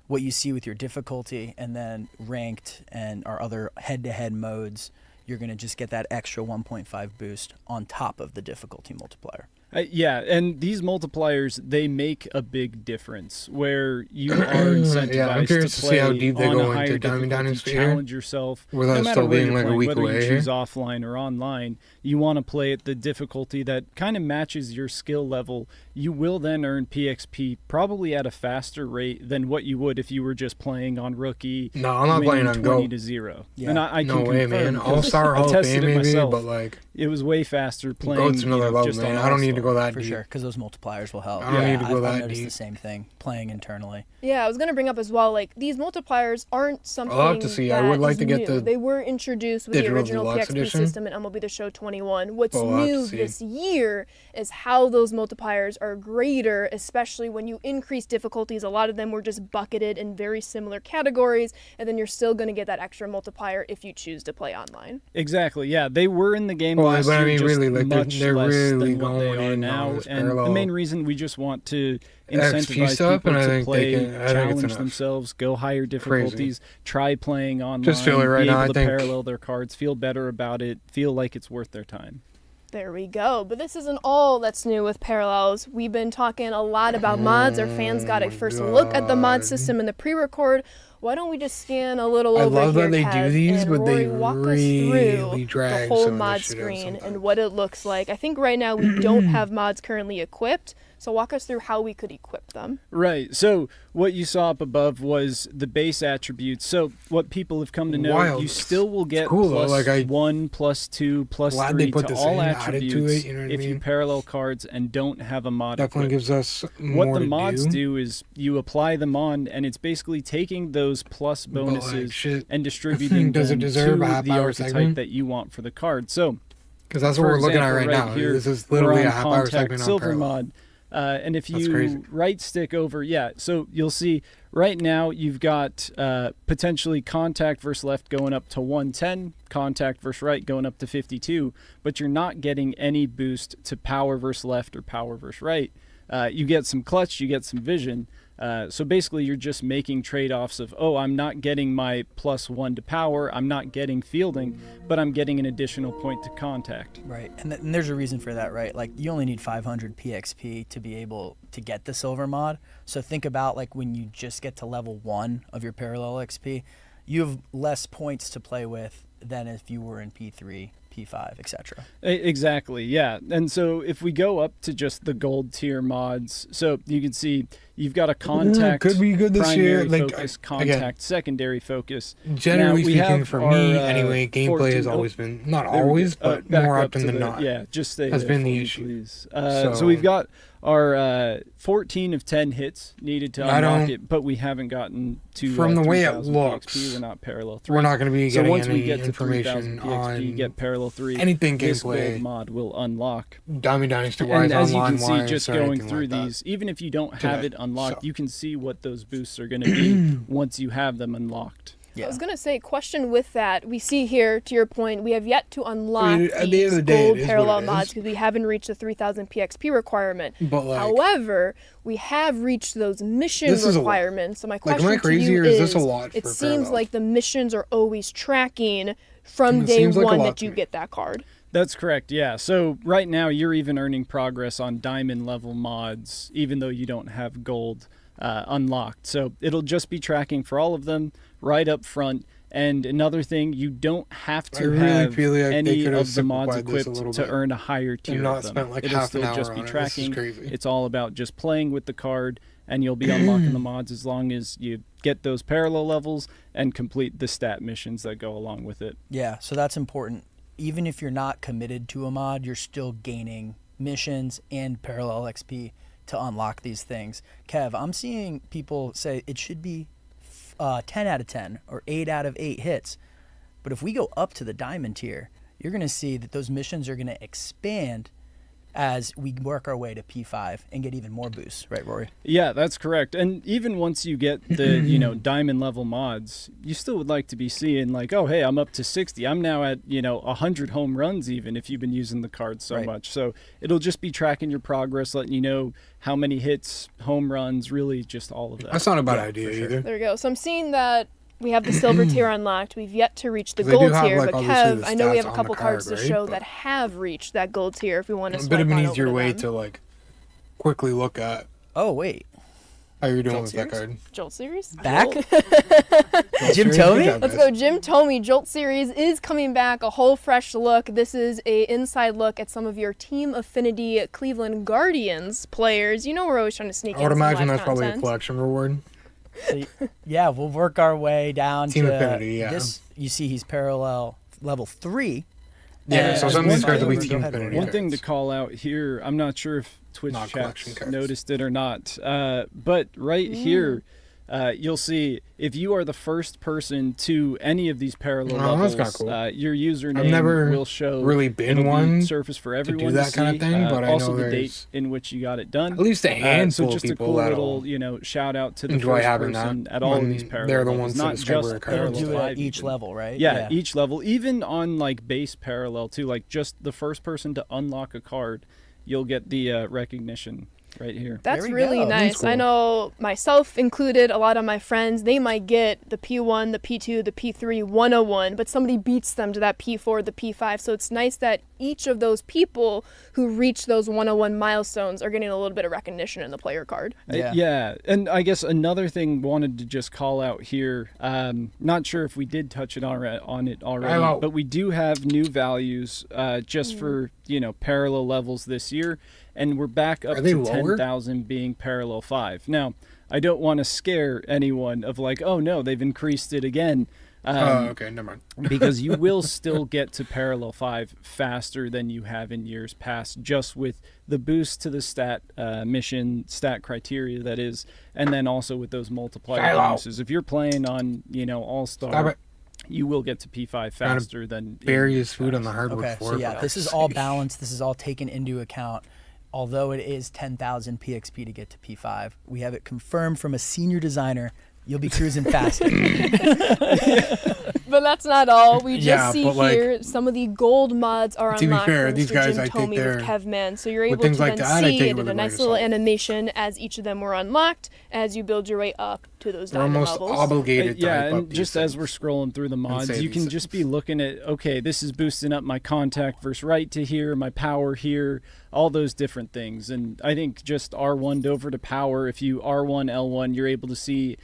what you see with your difficulty, and then ranked and our other head-to-head modes, you're going to just get that extra 1.5 boost on top of the difficulty multiplier. Yeah, and these multipliers, they make a big difference where you are incentivized Yeah, I'm curious to to see play how deep they on go a higher into Diamond difficulty, Dynasty here, challenge yourself. without No matter still where being you're like a playing, week whether away you here. choose offline or online, you want to play at the difficulty that kind of matches your skill level. You will then earn PXP probably at a faster rate than what you would if you were just playing on rookie. No, I'm not playing winning on 20 GOAT. to 0. Yeah. And I No can way, confirm man. because All-Star I Hall of tested Fame it maybe, myself. but like It was way faster playing. GOAT's another level, just man. on I don't need to All-Star. go that For deep. sure, because those multipliers will help. I don't need to go I've that noticed deep. the same thing playing internally. Yeah, I was gonna bring up as well. Like these multipliers aren't something. I'll have to see. I that would like is to get new. the They were introduced with the digital original deluxe PXP edition. system in MLB The Show 21. What's But we'll have to new see. this year is how those multipliers are greater, especially when you increase difficulties. A lot of them were just bucketed in very similar categories, and then you're still gonna get that extra multiplier if you choose to play online. Exactly, yeah. They were in the game Well, last but I year, mean, just really, like, much they're less really than what they going are in now. on this And the parallel main reason we just want to XP incentivize stuff, people and I to think play, I think it's challenge enough. themselves, go higher difficulties, try playing online, Just feel it right be now, able I to think. parallel their cards, feel better about it, feel like it's worth their time. There we go. But this isn't all that's new with Parallels. We've been talking a lot about mods. Our fans got a first look at the mod system in the pre-record. Why don't we just scan a little I over love here, that they Kev, do these, and but they Rory, walk us really through the drag whole some of this mod shit out screen sometimes. and what it looks like. I think right now we don't have mods currently equipped, so walk us through how we could equip them. Right. So what you saw up above was the base attributes. So what people have come to know, Wild. you still will get cool, though. plus Like, I- 1, plus 2, plus Glad 3 they put to this all in, added to attributes it, you know what I if you mean? parallel cards and don't have a mod Definitely equipped. gives us more What the to mods do. do is you apply them on, and it's basically taking those plus But, like, bonuses shit. and distributing Does it them deserve to a half the hour archetype segment? that you want for the card. So, Because that's what for we're looking at example, right now. Here, This is literally we're a on half-hour Contact segment on Silver Parallel. mod. And if That's you crazy. right stick over, yeah, so you'll see right now you've got potentially contact versus left going up to 110, contact versus right going up to 52, but you're not getting any boost to power versus left or power versus right. You get some clutch, you get some vision. So basically you're just making trade-offs of, oh, I'm not getting my +1 to power, I'm not getting fielding, but I'm getting an additional point to contact. Right, and there's a reason for that, right? Like, you only need 500 PXP to be able to get the silver mod. So think about, like, when you just get to level 1 of your parallel XP, you have less points to play with than if you were in P3, P5, etc. Exactly, yeah. And so if we go up to just the gold tier mods, so you can see you've got a contact could be good this year. primary Like, focus, again, contact secondary focus. Generally Now, we speaking, have for our, me anyway, gameplay 14 has always been, not there we always, go. but Back more up often to than the- not. Yeah, just stay has there been for the me, issue. please. So- So we've got our 14 of 10 hits needed to I unlock don't- it, but we haven't gotten to From the way it 3,000 looks, PXP. We're not parallel 3. We're not going to be So getting once we any get to information 3,000 PXP, on get parallel 3, anything this gameplay, gold mod will unlock. Diamond Dynasty And wise, as you online can see, wise, just or going anything through like that. these, even if you don't today. have it unlocked, So- you can see what those boosts are going to be once you have them unlocked. I was gonna say, question with that. We see here, to your point, we have yet to unlock I mean, at the end these of the day, it gold is what parallel it is. mods because we haven't reached the 3,000 PXP requirement. But like, However, we have reached those mission This is a lot. requirements. So my Like, question am I to crazy you or is this a lot it for seems parallel? like the missions are always tracking from It day seems like a one lot that to you me. get that card. That's correct, yeah. So right now you're even earning progress on diamond level mods, even though you don't have gold unlocked. So it'll just be tracking for all of them right up front. And another thing, you don't have I to really have feel like they any could have of the mods simplified this a equipped little to bit earn a higher tier and not of them. spent like It'll half still an hour just be on it. This is tracking. crazy. It's all about just playing with the card, and you'll be unlocking the mods as long as you get those parallel levels and complete the stat missions that go along with it. Yeah, so that's important. Even if you're not committed to a mod, you're still gaining missions and parallel XP to unlock these things. Kev, I'm seeing people say it should be 10 out of 10 or 8 out of 8 hits. But if we go up to the diamond tier, you're going to see that those missions are going to expand as we work our way to P5 and get even more boosts, right, Rory? Yeah, that's correct. And even once you get the, diamond level mods, you still would like to be seeing like, oh, hey, I'm up to 60. I'm now at, 100 home runs even if you've been using the card so Right. much. So it'll just be tracking your progress, letting you know how many hits, home runs, really just all of that. That's not a bad Yeah, idea for sure. either. There you go. So I'm seeing that we have the silver tier unlocked. We've yet to reach the 'Cause they do gold have, tier, like, but obviously Kev, the I know we stats have a on the couple card, cards to right? show But- that have reached that gold tier if we want to A swipe bit of an on over easier to way them. to like quickly look at Oh wait, how you're doing Jolt with series? that card. Jolt series? back? Jolt. Jim Series, Tomey? good job, Let's guys. go. Jim Tomey, Jolt Series is coming back. A whole fresh look. This is a inside look at some of your Team Affinity Cleveland Guardians players. You know we're always trying to sneak I would in some imagine live that's probably a content. collection reward. So, yeah, we'll work our way down Team to Affinity, yeah. this. You see, he's parallel level 3. Yeah, so as some of these one cards will be thing- Team Go ahead, Affinity. One thing to cards. call out here, I'm not sure if Twitch Not collection chat cards. noticed it or not, but right here, you'll see if you are the first person to any of these parallel Oh, that's levels, kinda cool. your username never will show. really been it'll be one surface for do everyone that kind of see, thing, but I also know the date there's in which you got it done. at least a handful so just of a people cool that'll little, shout out to the enjoy first having that person at all of when these parallel they're the levels, ones that not discover just a card. It'll parallel do it at 5 each even. level, right? Yeah, each level, even on like base parallel too, like just the first person to unlock a card, you'll get the recognition right here. That's There we really go. nice. That's I cool. know myself included, a lot of my friends, they might get the P1, the P2, the P3 101, but somebody beats them to that P4, the P5. So it's nice that each of those people who reach those 101 milestones are getting a little bit of recognition in the player card. Yeah. And I guess another thing wanted to just call out here. Not sure if we did touch it on it already, Hello. but we do have new values just for parallel levels this year, and we're back up Are they to lower? 10,000 being parallel 5. Now, I don't want to scare anyone of like, oh no, they've increased it again. Oh, okay, never mind. Because you will still get to parallel 5 faster than you have in years past, just with the boost to the stat mission stat criteria, that is, and then also with those multiplier Hello. bonuses. If you're playing on All Stop Star, it. you will get to P5 faster than Bury his food on the hardwood Okay, floor. so yeah, for this is fuck's all sake. balanced. This is all taken into account. Although it is 10,000 PXP to get to P5, we have it confirmed from a senior designer. You'll be cruising faster. But that's not all. We just Yeah, see but, like, here some of the gold mods are to be unlocked fair, from these Mr. guys, Jim I think Tomey with they're- Kevman. So you're with able to things like then that, I see take it it with in a a grain nice of little salt. animation as each of them were unlocked as you build your way up to those We're diamond almost levels. obligated to Yeah, hype and up these just as things. we're scrolling through the mods, say you can these just things. be looking at, okay, this is boosting up my contact versus right to here, my power here, all those different things. And I think just R1'd over to power, if you R1, L1, you're able to see,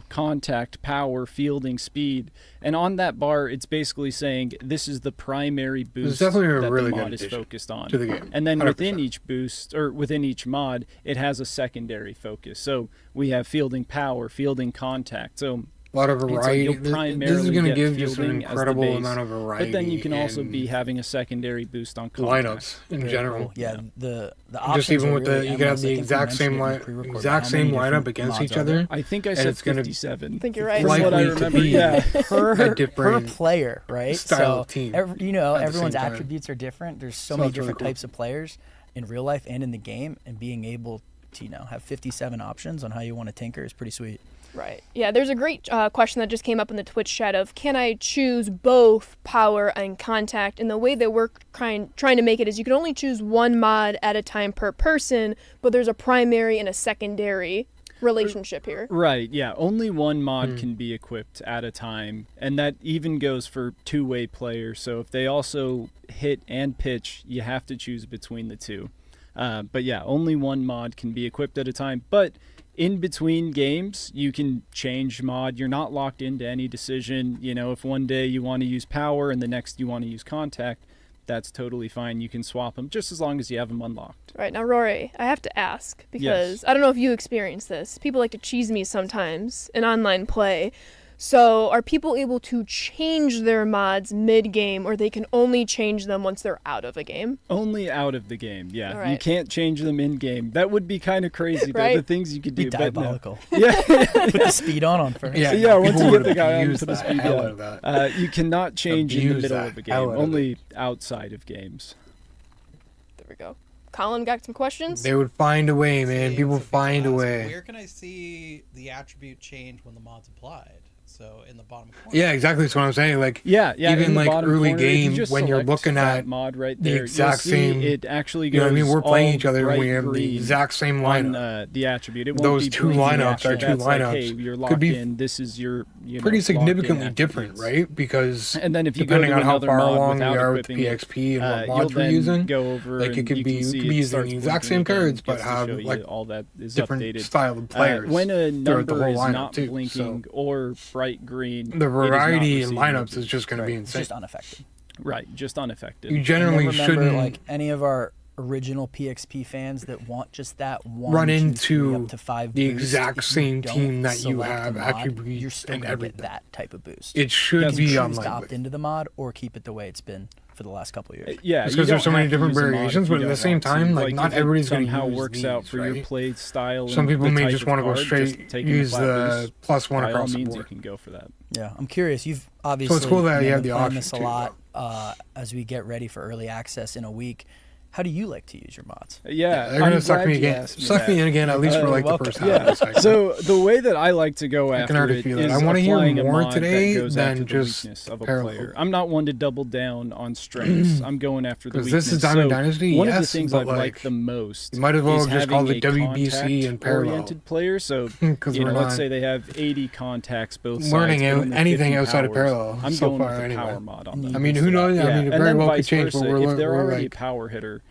contact, power, fielding, speed. And on that bar, it's basically saying this is the primary boost definitely a that really the good mod is addition focused on. to the game, And then 100%. within each boost, or within each mod, it has a secondary focus. So we have fielding power, fielding contact. So A lot of so variety. you'll This is primarily going to get give just an fielding as the incredible base, amount of variety. but then you can also in be having a secondary boost on contact. lineups in Very general. cool. Yeah, the options Just even are with really you can have endless. I the think we exact same mentioned it in line, the pre-record, but exact how same many lineup different against mods each are there? other. I think I And said it's gonna 57. I think you're right. From what I likely to remember, be yeah. a per different player, right? style so of team every, at the everyone's same time. attributes are different. There's so So many it's really different cool. types of players in real life and in the game, and being able to have 57 options on how you want to tinker is pretty sweet. Right. Yeah, there's a great question that just came up in the Twitch chat of, can I choose both power and contact? And the way that we're trying to make it is you can only choose one mod at a time per person, but there's a primary and a secondary relationship here. Right, yeah. Only one mod Hmm. can be equipped at a time, and that even goes for two-way players. So if they also hit and pitch, you have to choose between the two. But yeah, only one mod can be equipped at a time. But in between games, you can change mod. You're not locked into any decision. If one day you want to use power and the next you want to use contact, that's totally fine. You can swap them just as long as you have them unlocked. Right. Now, Rory, I have to ask, because I don't know if you experience this. People like to cheese me sometimes in online play. So are people able to change their mods mid-game, or they can only change them once they're out of a game? Only out of the game, yeah. All You right. can't change them in-game. That would be kind of crazy, Right? the things you could Be do. But no. diabolical. Yeah. Put the speed on first. Yeah, Yeah, once people you would get the guy on, abuse put the the speed hell down. out of that. You cannot change in the Abuse middle that of a hell game, out of only outside of games. There we go. Colin, got some questions? They would find a way, man. See, People so find a ask, way. Where can I see the attribute change when the mod's applied? So in the bottom corner. Yeah, exactly. That's what I'm saying. Like, Yeah, even in the like bottom early corner, if you game just when you're select looking that at mod right the there, exact you'll see same- it actually you know what I mean, goes we're playing all each other and we bright have the green exact same on lineup. the attribute. It won't Those be two blinking lineups, at you. our two That's like, hey, lineups you're could locked be in. This is your Pretty locked in significantly different, attributes. right? Because And then if you go depending to on how another far mod along we without are with equipping it, PXP and what you'll mods we're then using, go over like it and could you be can we see could it be using starts the exact blinking same again, cards, but gets to have show you like all that is different updated. style of players. When a throughout the number whole is lineup not too, blinking so or bright green, the it is not variety in receiving lineups a is just going to be Right, it's insane. just unaffected. right, just unaffected. You And generally then remember, shouldn't like any of our original PXP fans that want just that one, run 2, 3, into up to 5 the boost, exact if you same don't team that you select have the mod, attributes you're still and gonna everything. get that type of boost. It should you can be choose on to like opt into the mod or keep it the way it's been for the last couple of years. Yeah, It's you 'cause there's so don't many have to different use a mod variations, if but you at the don't same want to. time, like, not if it everybody's gonna somehow use works out these, for your right? play style. Some and people the may type just of want to go card, straight just taking use flat the boost, +1 by all across the means, you board. can go for that. Yeah, I'm curious. You've obviously cool that you been have the playing option this a too, lot as we get ready for early access in a week. How do you like to use your mods? Yeah, They're gonna I'm suck glad me you again. asked Suck me that. in again, at least for like the welcome. first half of the cycle. So the way that I like to go I after can already it feel it. is I want to hear applying a more mod today that goes than after the just weakness of a parallel. player. I'm not one to double down on strengths. I'm going after the 'Cause weakness. this is Diamond So Dynasty, one of the yes, things but, I like like, the most you might as well is just call having it a WBC and parallel. contact-oriented player. So 'Cause you know, we're let's not say they have 80 contacts both sides. learning but only anything 50 outside of powers. parallel I'm so going far with the anyway. power mod on them. I mean, who knows? Yeah, I mean, it and very then well could vice change, but versa. we're If they're already like a power hitter,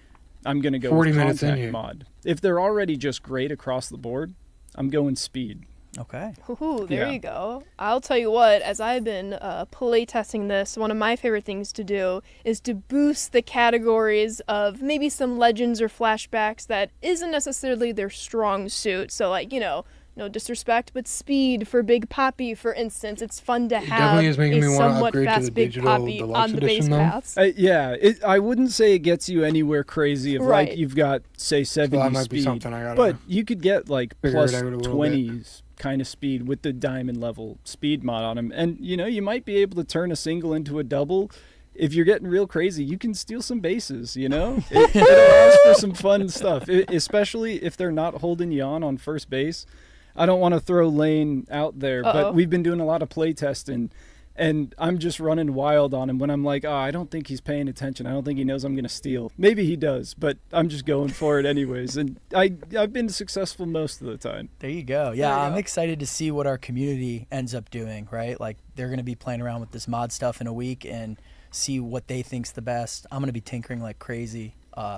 I'm going to go 40 with minutes in contact here. mod. If they're already just great across the board, I'm going speed. Okay. Ooh, there Yeah. you go. I'll tell you what, as I've been play testing this, one of my favorite things to do is to boost the categories of maybe some legends or flashbacks that isn't necessarily their strong suit. So, like, you know, no disrespect, but speed for Big Poppy, for instance. It's fun to have definitely is making a me wanna somewhat upgrade to fast the Big digital Poppy deluxe on the base edition, though. paths. Yeah, I wouldn't say it gets you anywhere crazy of Right. like you've got say 70 that might be speed, something I gotta but you could get like figure plus it out a little 20s kind of speed with the diamond level speed mod on them, and you know you might be able to turn a single into a double. If you're getting real crazy, you can steal some bases. You know, it allows for some fun stuff, especially if they're not holding you on first base. I don't want to throw Lane out there, Uh-oh. but we've been doing a lot of play testing, and I'm just running wild on him when I'm like, oh, I don't think he's paying attention. I don't think he knows I'm going to steal. Maybe he does, but I'm just going for it anyways. And I've been successful most of the time. There you go. Yeah, There you I'm go. excited to see what our community ends up doing, right? Like they're going to be playing around with this mod stuff in a week and see what they think's the best. I'm going to be tinkering like crazy.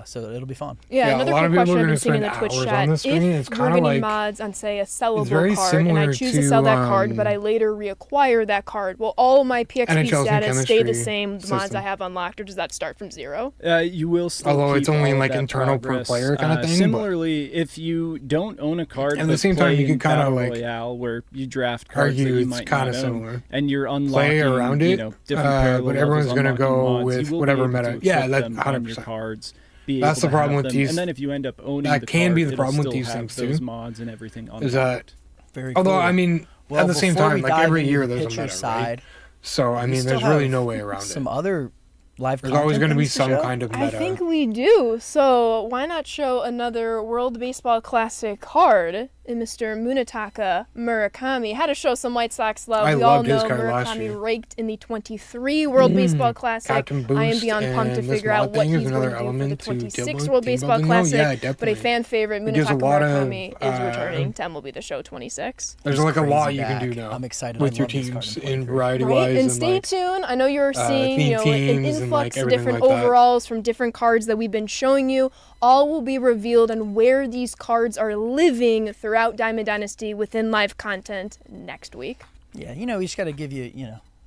So it'll be fun. Yeah, Yeah, a another lot quick of people are question I've gonna been seeing in the spend Twitch hours chat. on this screen. It's If kinda we're getting like- mods on, say, a very sellable card, and I similar choose to to, sell that card, but I later reacquire that card, will all my PXP NHL's status stay the chemistry same mods system. I have unlocked, or does that start from zero? You will still Although it's keep only, all of like, that internal per progress. player kinda thing, but- Similarly, if you don't own a card, At the but same time, play you in could kinda, Battle like, Royale, where you draft cards argue that you it's might kinda not own, similar. and you're unlocking, Play around it, you know, different parallel but everyone's levels, gonna go unlocking mods, with you will whatever be able meta. to Yeah, equip that them on your 100%. cards. That's the problem with these- And then if you end up owning that the can card, be the it'll problem with still these have things, those too, mods and everything is that- unlocked. Very Although, cool. I mean, Well, at the same before time, we like dive every into year the there's a pitcher meta, right? side, So, I we mean, still there's really have no way around it. some other live There's always going to be some kind of I meta. think we do. So why not show another World Baseball Classic card in Mr. Munetaka Murakami? Had to show some White Sox love. I We all loved his know card last Murakami year. raked in the 23 World Baseball Classic. Captain I am Boost beyond pumped to and this figure out mod what thing is he's going another to do for the element to 26 team World building, Baseball though. Classic. Yeah, But a definitely. fan favorite, It gives a Munetaka lot of, Murakami, is returning to MLB The Show 26. There's He's like a lot crazy you can do back. now I'm excited. with I your love this card teams in in 23. variety Right, wise and stay like tuned. I know you're seeing, theme you know, an teams and, like, influx of everything different like that. overalls from different cards that we've been showing you. All will be revealed on where these cards are living throughout Diamond Dynasty within live content next week. Yeah, we just got to give you,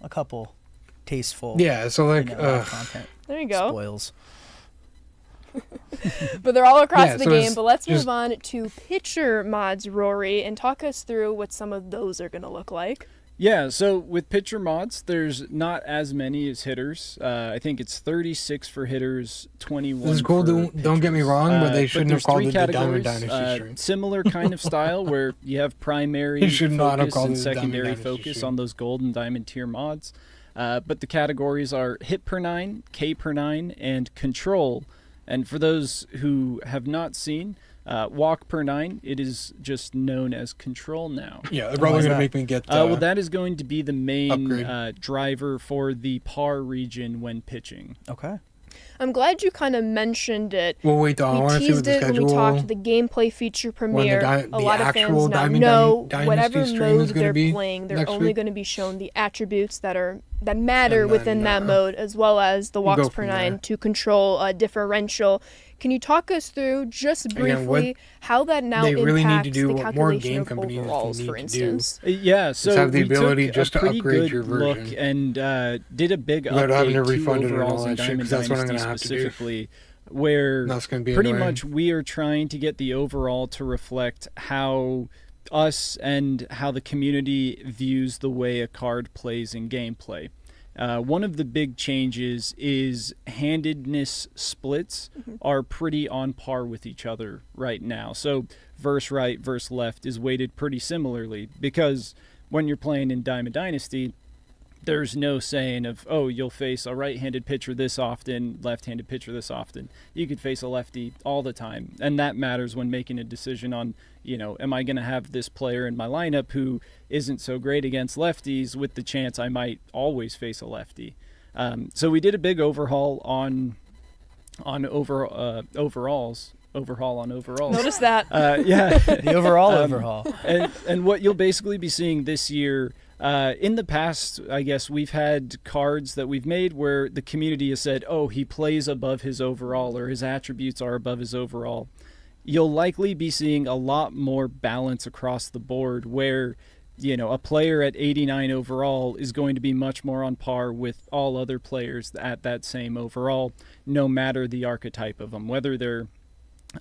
a couple tasteful, Yeah, so like live content There you go. spoils. But they're all across Yeah, the so game. it's But let's just- move on to pitcher mods, Rory, and talk us through what some of those are going to look like. Yeah, so with pitcher mods, there's not as many as hitters. I think it's 36 for hitters, 21 this is cool. for Don't get me pitchers. wrong, but they But shouldn't there's have called three it the Diamond categories, Dynasty stream. Similar kind of style where you have primary You should not have focus called and it the Diamond secondary Dynasty focus stream. on those gold and diamond tier mods. But the categories are hit per 9, K per 9, and control And for those who have not seen, walk per 9, it is just known as control now. Yeah, they're probably Why's gonna that? make me get. Well, that is going to be the main upgrade. driver for the par region when pitching. Okay. I'm glad you kind of mentioned it. Well, wait though. I We want to see what teased the it when we schedule. talked the gameplay feature premiere. the A lot of actual fans now Diamond know Dynasty whatever stream mode is gonna they're be playing, they're next only week. going to be shown the attributes that matter And within then, that mode, as well as the walks go per from 9 there. to control a differential. Can you talk us through just Again, briefly how that now they impacts really need to do, the what more calculation game of companies overalls, need for to do. instance? Yeah, so have the we ability took just a to pretty upgrade good your look version. and did a big Without having to update refund to it and all overalls in that shit, Diamond 'cause that's what I'm Dynasty gonna have to do. specifically, where That's gonna be pretty annoying. much we are trying to get the overall to reflect how us and how the community views the way a card plays in gameplay. One of the big changes is handedness splits are pretty on par with each other right now. So verse right, verse left is weighted pretty similarly, because when you're playing in Diamond Dynasty, there's no saying of, oh, you'll face a right-handed pitcher this often, left-handed pitcher this often. You could face a lefty all the time, and that matters when making a decision on, am I going to have this player in my lineup who isn't so great against lefties with the chance I might always face a lefty. So we did a big overhaul on overalls. Overhaul on overalls. Notice that. Yeah. The overall overhaul. And what you'll basically be seeing this year, in the past, I guess we've had cards that we've made where the community has said, oh, he plays above his overall, or his attributes are above his overall. You'll likely be seeing a lot more balance across the board where, a player at 89 overall is going to be much more on par with all other players at that same overall, no matter the archetype of them, whether they're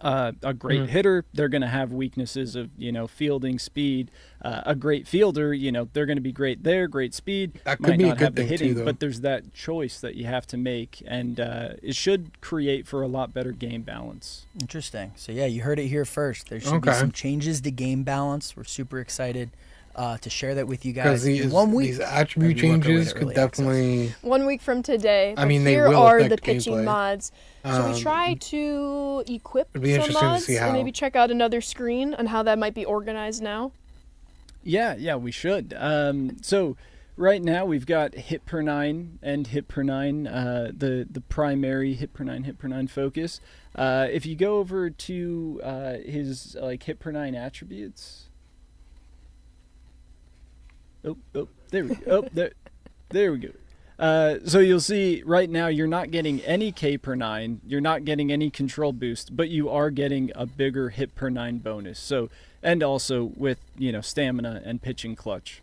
a great hitter, they're going to have weaknesses of, fielding, speed. A great fielder, they're going to be great there, great speed. That could might be a not good have the thing, hitting, too, though. but there's that choice that you have to make, and it should create for a lot better game balance. Interesting. So yeah, you heard it here first. There should be Okay. some changes to game balance. We're super excited to share that with you guys. Because In 1 week, these attribute as we work our way changes to could early access. definitely. 1 week from today. I but mean, they here will are affect the pitching gameplay. mods. Should we try to equip It'd be some interesting to mods see and how. maybe check out another screen on how that might be organized now? Yeah, we should. So right now we've got hit per 9 and hit per 9, the primary hit per 9 focus. If you go over to his hit per 9 attributes. Oh, there we go. There we go. So you'll see right now you're not getting any K per 9, you're not getting any control boost, but you are getting a bigger hit per 9 bonus. So, and also with, stamina and pitching clutch.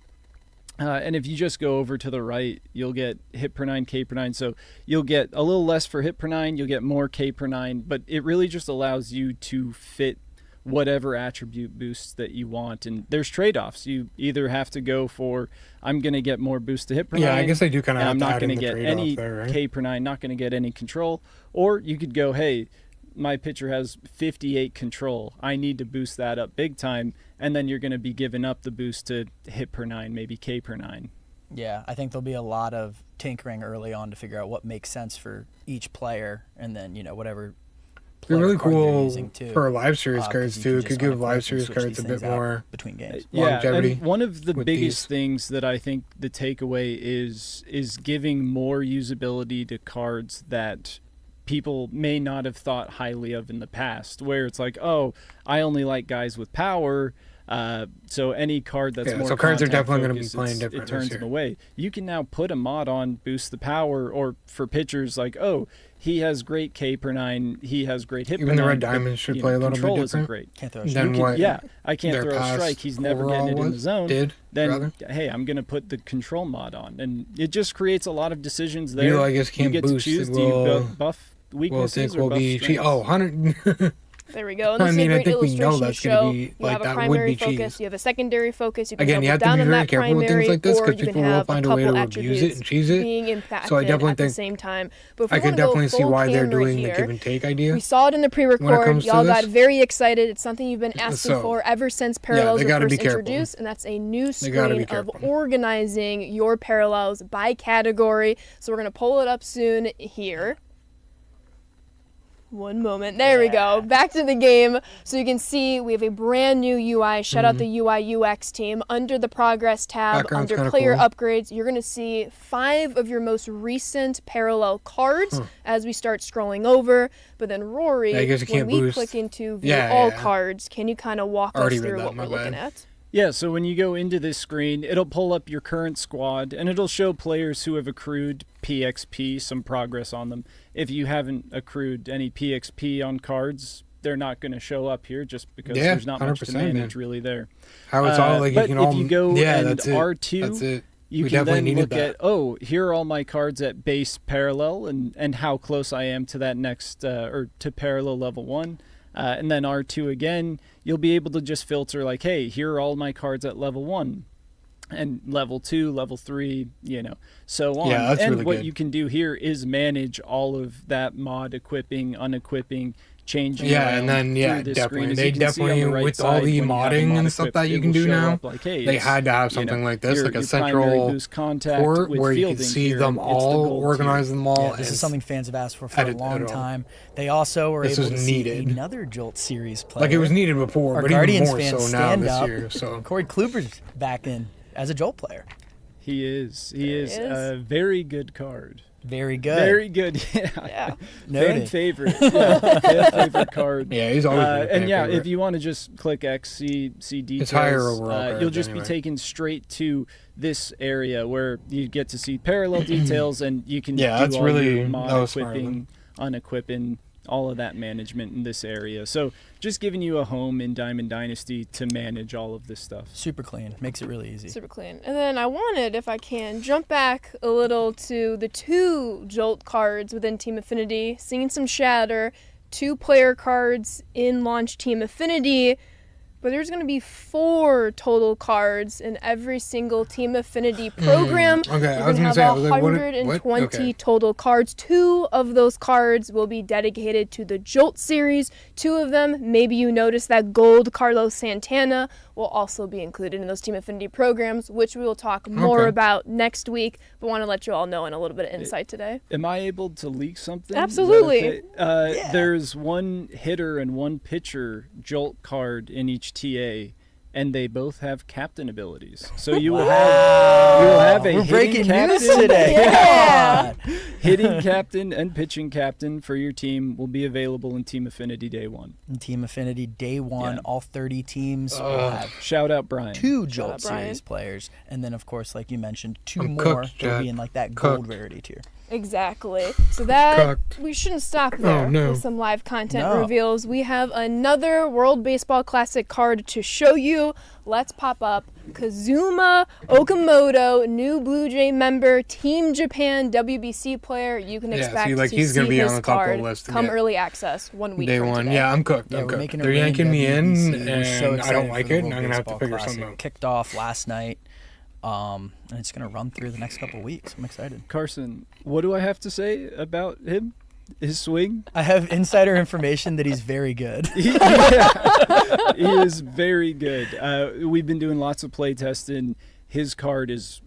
And if you just go over to the right, you'll get hit per 9, K per 9. So you'll get a little less for hit per 9, you'll get more K per 9, but it really just allows you to fit whatever attribute boosts that you want. And there's trade-offs. You either have to go for, I'm going to get more boost to hit per 9. Yeah, I guess they do kind of and have I'm to not add going in to the get trade-off any there, right? K per 9, not going to get any control. Or you could go, hey, my pitcher has 58 control. I need to boost that up big time. And then you're going to be giving up the boost to hit per 9, maybe K per 9. Yeah, I think there'll be a lot of tinkering early on to figure out what makes sense for each player, and then whatever. It'd be really player card they're cool using too. for live series 'cause cards you too. can It just could kinda give flip live and series switch cards these a bit things out more. between games. longevity and one of the with biggest these. things that I think the takeaway is giving more usability to cards that people may not have thought highly of in the past, where it's like, oh, I only like guys with power, so any card that's Yeah, more so cards are contact definitely gonna be focused, playing it different this turns year. them away. You can now put a mod on, boost the power, or for pitchers like, oh, he has great K per 9, he has great hit Even per the 9, red but, diamonds should you play know, a little bit control isn't different. great. Can't throw a Then strike. You can, what yeah, I can't their throw a past strike. He's never overall getting it in the was- zone. did, then rather. hey, I'm gonna put the control mod on, and it just creates a lot of decisions there. You, I guess, you can't get boost. to choose. It Do you will- buff We'll weaknesses think or will buff be strengths? 100. There we go. And I this is mean, I a great think we know illustration to that's gonna show be- you like, have a that would primary be focus, cheese. you have a secondary focus, you can Again, you double have to down be on very that careful with primary, things like this or because you can people will have a find a way couple to abuse it attributes and cheese it. being impacted So I definitely at the think same time. But if we I could wanna go definitely see full why they're camera doing here, the give and take idea. we saw it in the when it pre-record. comes to Y'all got this. very excited. It's something you've been asking So, for ever since Parallels they were gotta first be careful. introduced, and that's a new They gotta be screen of careful. organizing your parallels by category. So we're gonna pull it up soon here. One moment. There we go. Back to the game. So you can see we have a brand new UI. Shout out the UI UX team. Under the progress tab, Background's under kinda player cool. upgrades, you're going to see 5 of your most recent parallel cards as we start scrolling over. But then Rory, Yeah, I guess you when can't we boost. click into view Yeah, all yeah. cards, can you kind of walk Already us read through that, what my we're looking bad. at? Yeah, so when you go into this screen, it'll pull up your current squad, and it'll show players who have accrued PXP, some progress on them. If you haven't accrued any PXP on cards, they're not going to show up here just because Yeah, there's not much to 100%, man. manage really there. How it's all like but you can all. if you go yeah, and that's it. R2, That's it. you We can definitely then needed look that. at, oh, here are all my cards at base parallel and how close I am to that next, or to parallel level 1. And then R2 again, you'll be able to just filter like, hey, here are all my cards at level 1. And level 2, level 3, so on. Yeah, that's and really what good. you can do here is manage all of that mod equipping, unequipping, changing Yeah, around and then yeah, through this definitely. screen. As They you can see on definitely the right with all side, the when you have a modding mod and stuff equipped, that you it can will do show now, up like, hey, they it's, had to have something like this, your like a primary central boost contact port with where you can fielding see here, them and it's the all, gold tier. organize them all. Yeah, this and is something fans have asked for a edit long it all. time. They also were This able was to needed. see another Jolt Series player. Like it was needed before, Our but Guardians even more fans so now stand this up. year. So Corey Kluber's back in as a Jolt player. He is. He is is. a very good card. Very good. Very good. Yeah. Yeah. Fan Noted. favorite. Yeah. Fan favorite card. yeah, he's always been a fan And yeah, favorite. if you want to just click X, see details, It's higher overall you'll cards just anyway. be taken straight to this area where you get to see parallel details, and you can Yeah, do that's all really- your mod that was smart of equipping, unequipping, all of that management in this area. So just giving you a home in Diamond Dynasty to manage all of this stuff. Super clean. Makes it really easy. Super clean. And then I wanted, if I can, jump back a little to the 2 Jolt cards within Team Affinity. Seeing some shatter, 2 player cards in Launch Team Affinity, but there's going to be 4 total cards in every single Team Affinity program. Okay, You're I was gonna gonna say, I have was like, what- 120 okay. total cards. 2 of those cards will be dedicated to the Jolt series. 2 of them, maybe you noticed that gold Carlos Santana will also be included in those Team Affinity programs, which we will talk more Okay. about next week, but want to let you all know in a little bit of insight today. Am I able to leak something? Is that Absolutely. okay? There's one hitter and one pitcher Jolt card in each TA, and they both have captain abilities. So you will have a We're hitting breaking captain, news today. Yeah. Come on. hitting captain and pitching captain for your team will be available in Team Affinity Day 1. In Team Affinity, day 1, Yeah. all 30 teams will have Shout out Brian. 2 out, Jolt Brian. Series players, and then of course, like you mentioned, 2 I'm more cooked, that will be Jack. in like that gold Cooked. rarity tier. Exactly. So that Cooked. we shouldn't stop there no. with some live content No. reveals. We have another World Baseball Classic card to show you. Let's pop up Kazuma Okamoto, new Blue Jay member, Team Japan WBC player. You can Yeah, see, expect like, to he's gonna see be on his the top of the card list to come get early access 1 week Day from 1. today. Yeah, I'm cooked. Yeah, I'm we're cooked. making it They're rain yanking me in, WBC. We're so and I excited don't for like the it, and World I'm gonna have to Baseball figure Classic. something out. Kicked off last night, and it's gonna run through the next couple of weeks. I'm excited. Carson, what do I have to say about him? His swing? I have insider information that he's very good. He is very good. We've been doing lots of play testing. His card is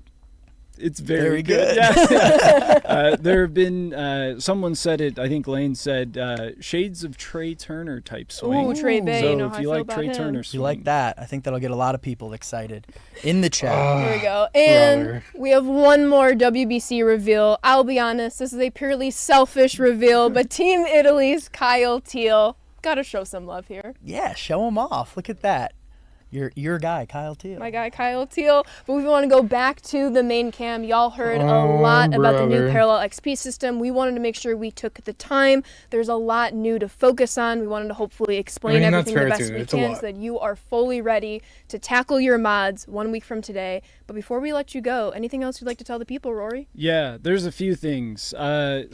it's very, Very good. Yeah. There have been someone said it. I think Lane said shades of Trey Turner type swing. Ooh, Trey Bay, So you know if how I you feel like about Trey him. Turner, If you like that, I think that'll get a lot of people excited in the chat. Here we go. And brother. we have one more WBC reveal. I'll be honest, this is a purely selfish reveal, but Team Italy's Kyle Teal. Gotta show some love here. Yeah, show him off. Look at that. Your guy, Kyle Teal. My guy Kyle Teal. But we want to go back to the main cam. Y'all heard a lot about the new brother. Parallel XP system. We wanted to make sure we took the time. There's a lot new to focus on. We wanted to hopefully explain I mean, that's everything the fair, best too. we It's a can lot. so that you are fully ready to tackle your mods 1 week from today. But before we let you go, anything else you'd like to tell the people, Rory? Yeah, there's a few things. One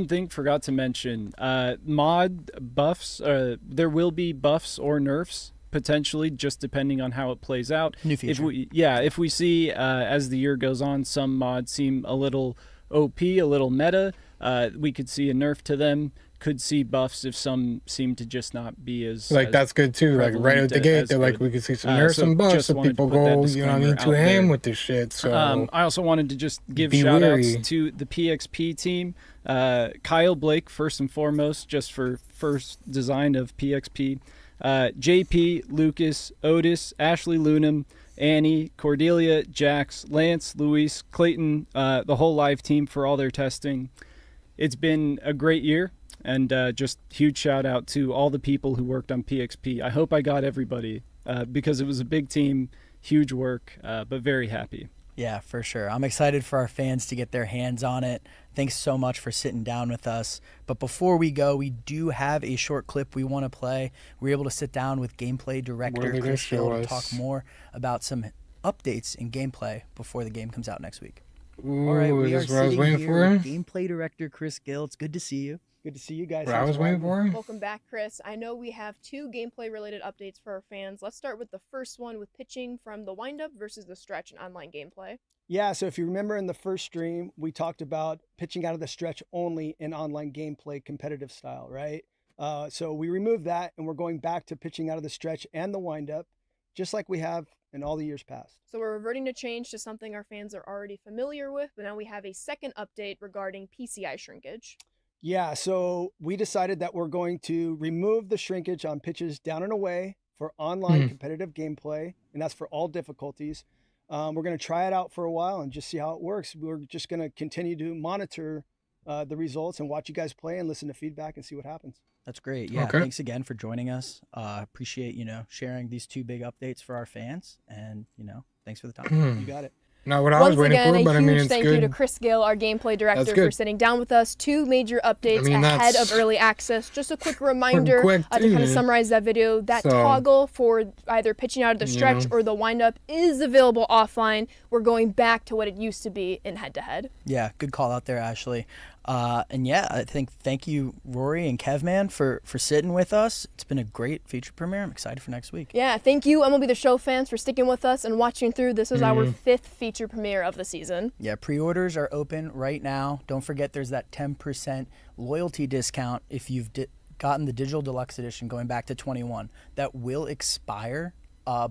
thing forgot to mention, mod buffs. There will be buffs or nerfs potentially, just depending on how it plays out. New feature. If we see as the year goes on, some mods seem a little OP, a little meta, we could see a nerf to them. could see buffs if some seem to just not be as Like, as that's good too. Like, right out the prevalent gate, as they're like, good. we could see some, Uh, there's so some buffs, just so wanted to people put that go, you know what I mean, disclaimer too out ham there. with this shit. So, I also wanted to just give be shout wary. outs to the PXP team. Kyle Blake, first and foremost, just for first design of PXP. JP, Lucas, Otis, Ashley Lunam, Annie, Cordelia, Jax, Lance, Luis, Clayton, the whole live team for all their testing. It's been a great year, and just huge shout out to all the people who worked on PXP. I hope I got everybody because it was a big team, huge work, but very happy. Yeah, for sure. I'm excited for our fans to get their hands on it. Thanks so much for sitting down with us. But before we go, we do have a short clip we want to play. We were able to sit down with gameplay What are director they gonna Chris Gill show to talk us? more about some updates in gameplay before the game comes out next week. ooh, All right, is we are this what I was sitting waiting here for? with gameplay director Chris Gill. It's good to see you. Good to see you guys. What I Thanks was for waiting having me. for? Welcome back, Chris. I know we have 2 gameplay-related updates for our fans. Let's start with the first one with pitching from the windup versus the stretch in online gameplay. Yeah, so if you remember in the first stream, we talked about pitching out of the stretch only in online gameplay competitive style, right? So we removed that and we're going back to pitching out of the stretch and the windup, just like we have in all the years past. So we're reverting to change to something our fans are already familiar with, but now we have a second update regarding PCI shrinkage. Yeah, so we decided that we're going to remove the shrinkage on pitches down and away for online competitive gameplay, and that's for all difficulties. We're going to try it out for a while and just see how it works. We're just going to continue to monitor the results and watch you guys play and listen to feedback and see what happens. That's great. Yeah, Okay. thanks again for joining us. Appreciate, sharing these 2 big updates for our fans. And, thanks for the time. You got it. Not what I was Once waiting again, for, but a I mean, huge it's thank you to good. Chris Gill, our gameplay director, for good. sitting down with us. 2 major updates mean, ahead that's of early access. Just a quick reminder quick to kind of too. summarize that video. That So, toggle for either pitching out of the stretch or the windup is available offline. We're going back to what it used to be in head-to-head. Yeah, good call out there, Ashley. And yeah, I think thank you, Rory and Kevman, for sitting with us. It's been a great feature premiere. I'm excited for next week. Yeah, thank you, MLB The Show fans, for sticking with us and watching through. This is our 5th feature premiere of the season. Yeah, pre-orders are open right now. Don't forget there's that 10% loyalty discount if you've gotten the Digital Deluxe Edition going back to 21. That will expire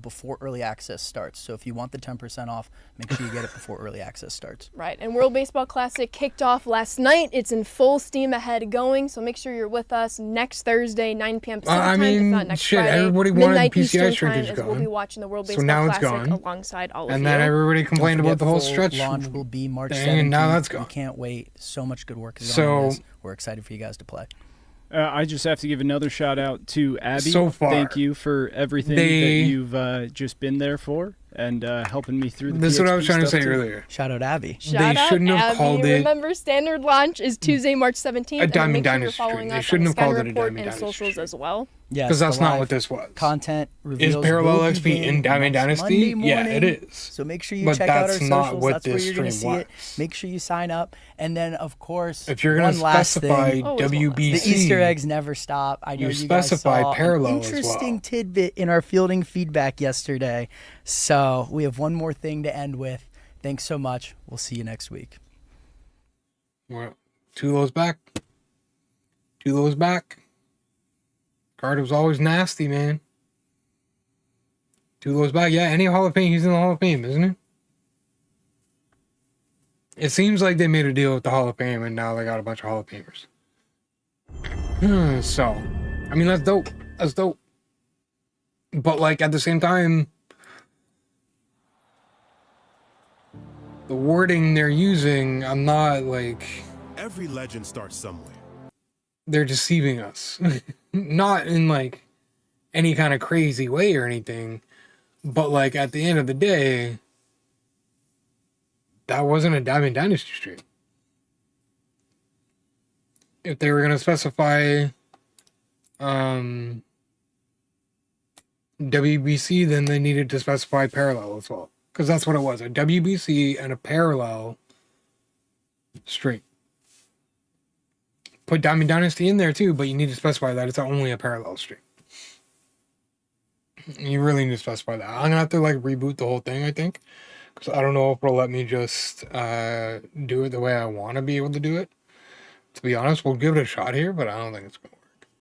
before early access starts. So if you want the 10% off, make sure you get it before early access starts. Right, and World Baseball Classic kicked off last night. It's in full steam ahead going, so make sure you're with us next Thursday, 9 p.m. Pacific I time, if mean, not next shit, Friday, everybody wanted midnight PCI Eastern time, shrinkage as we'll gone. be watching the World So Baseball now it's Classic gone. alongside all of And you. then everybody complained Don't about the whole forget, stretch. launch will be March thing, 17th. and now that's gone. We can't wait. So much good work is So- going on this. We're excited for you guys to play. I just have to give another shout out to Abby. So far, thank you for everything that you've just been there for and helping me through the This is what I PXP was trying to stuff, say too. earlier. Shout out Abby. Shout out shouldn't have Abby. called it Remember, standard launch is Tuesday, March 17th. and Diamond make sure you're Dynasty following stream. They us shouldn't on have the called Sky it a Report Diamond and Dynasty socials stream. as well. Yes, Because that's the not live what this was. Content reveals Is Parallel will XP in begin Diamond next Dynasty? Monday Yeah, it morning. is. So make sure you But check out our that's socials. not what That's where this you're going to see stream it. was. Make sure you sign up. And then, of course, If you're going one to last specify thing, Always one last WBC, the Easter eggs never stop. I know you you guys specify saw parallel an as interesting well. tidbit in our fielding feedback yesterday. So we have one more thing to end with. Thanks so much. We'll see you next week. Well, Tulo's back. Tulo's back. Card was always nasty, man. Tulo's back. Yeah, any Hall of Fame, he's in the Hall of Fame, isn't he? It seems like they made a deal with the Hall of Fame, and now they got a bunch of Hall of Famers. So, I mean, that's dope. That's dope. But, like, at the same time, the wording they're using, I'm not, like... Every legend starts somewhere. They're deceiving us. Not in, like, any kind of crazy way or anything, but, like, at the end of the day, that wasn't a Diamond Dynasty stream. If they were going to specify WBC, then they needed to specify parallel as well. Because that's what it was, a WBC and a parallel stream. Put Diamond Dynasty in there too, but you need to specify that it's only a parallel stream. You really need to specify that. I'm gonna have to like reboot the whole thing, I think, because I don't know if it'll let me just do it the way I want to be able to do it. To be honest, we'll give it a shot here, but I don't think it's gonna work.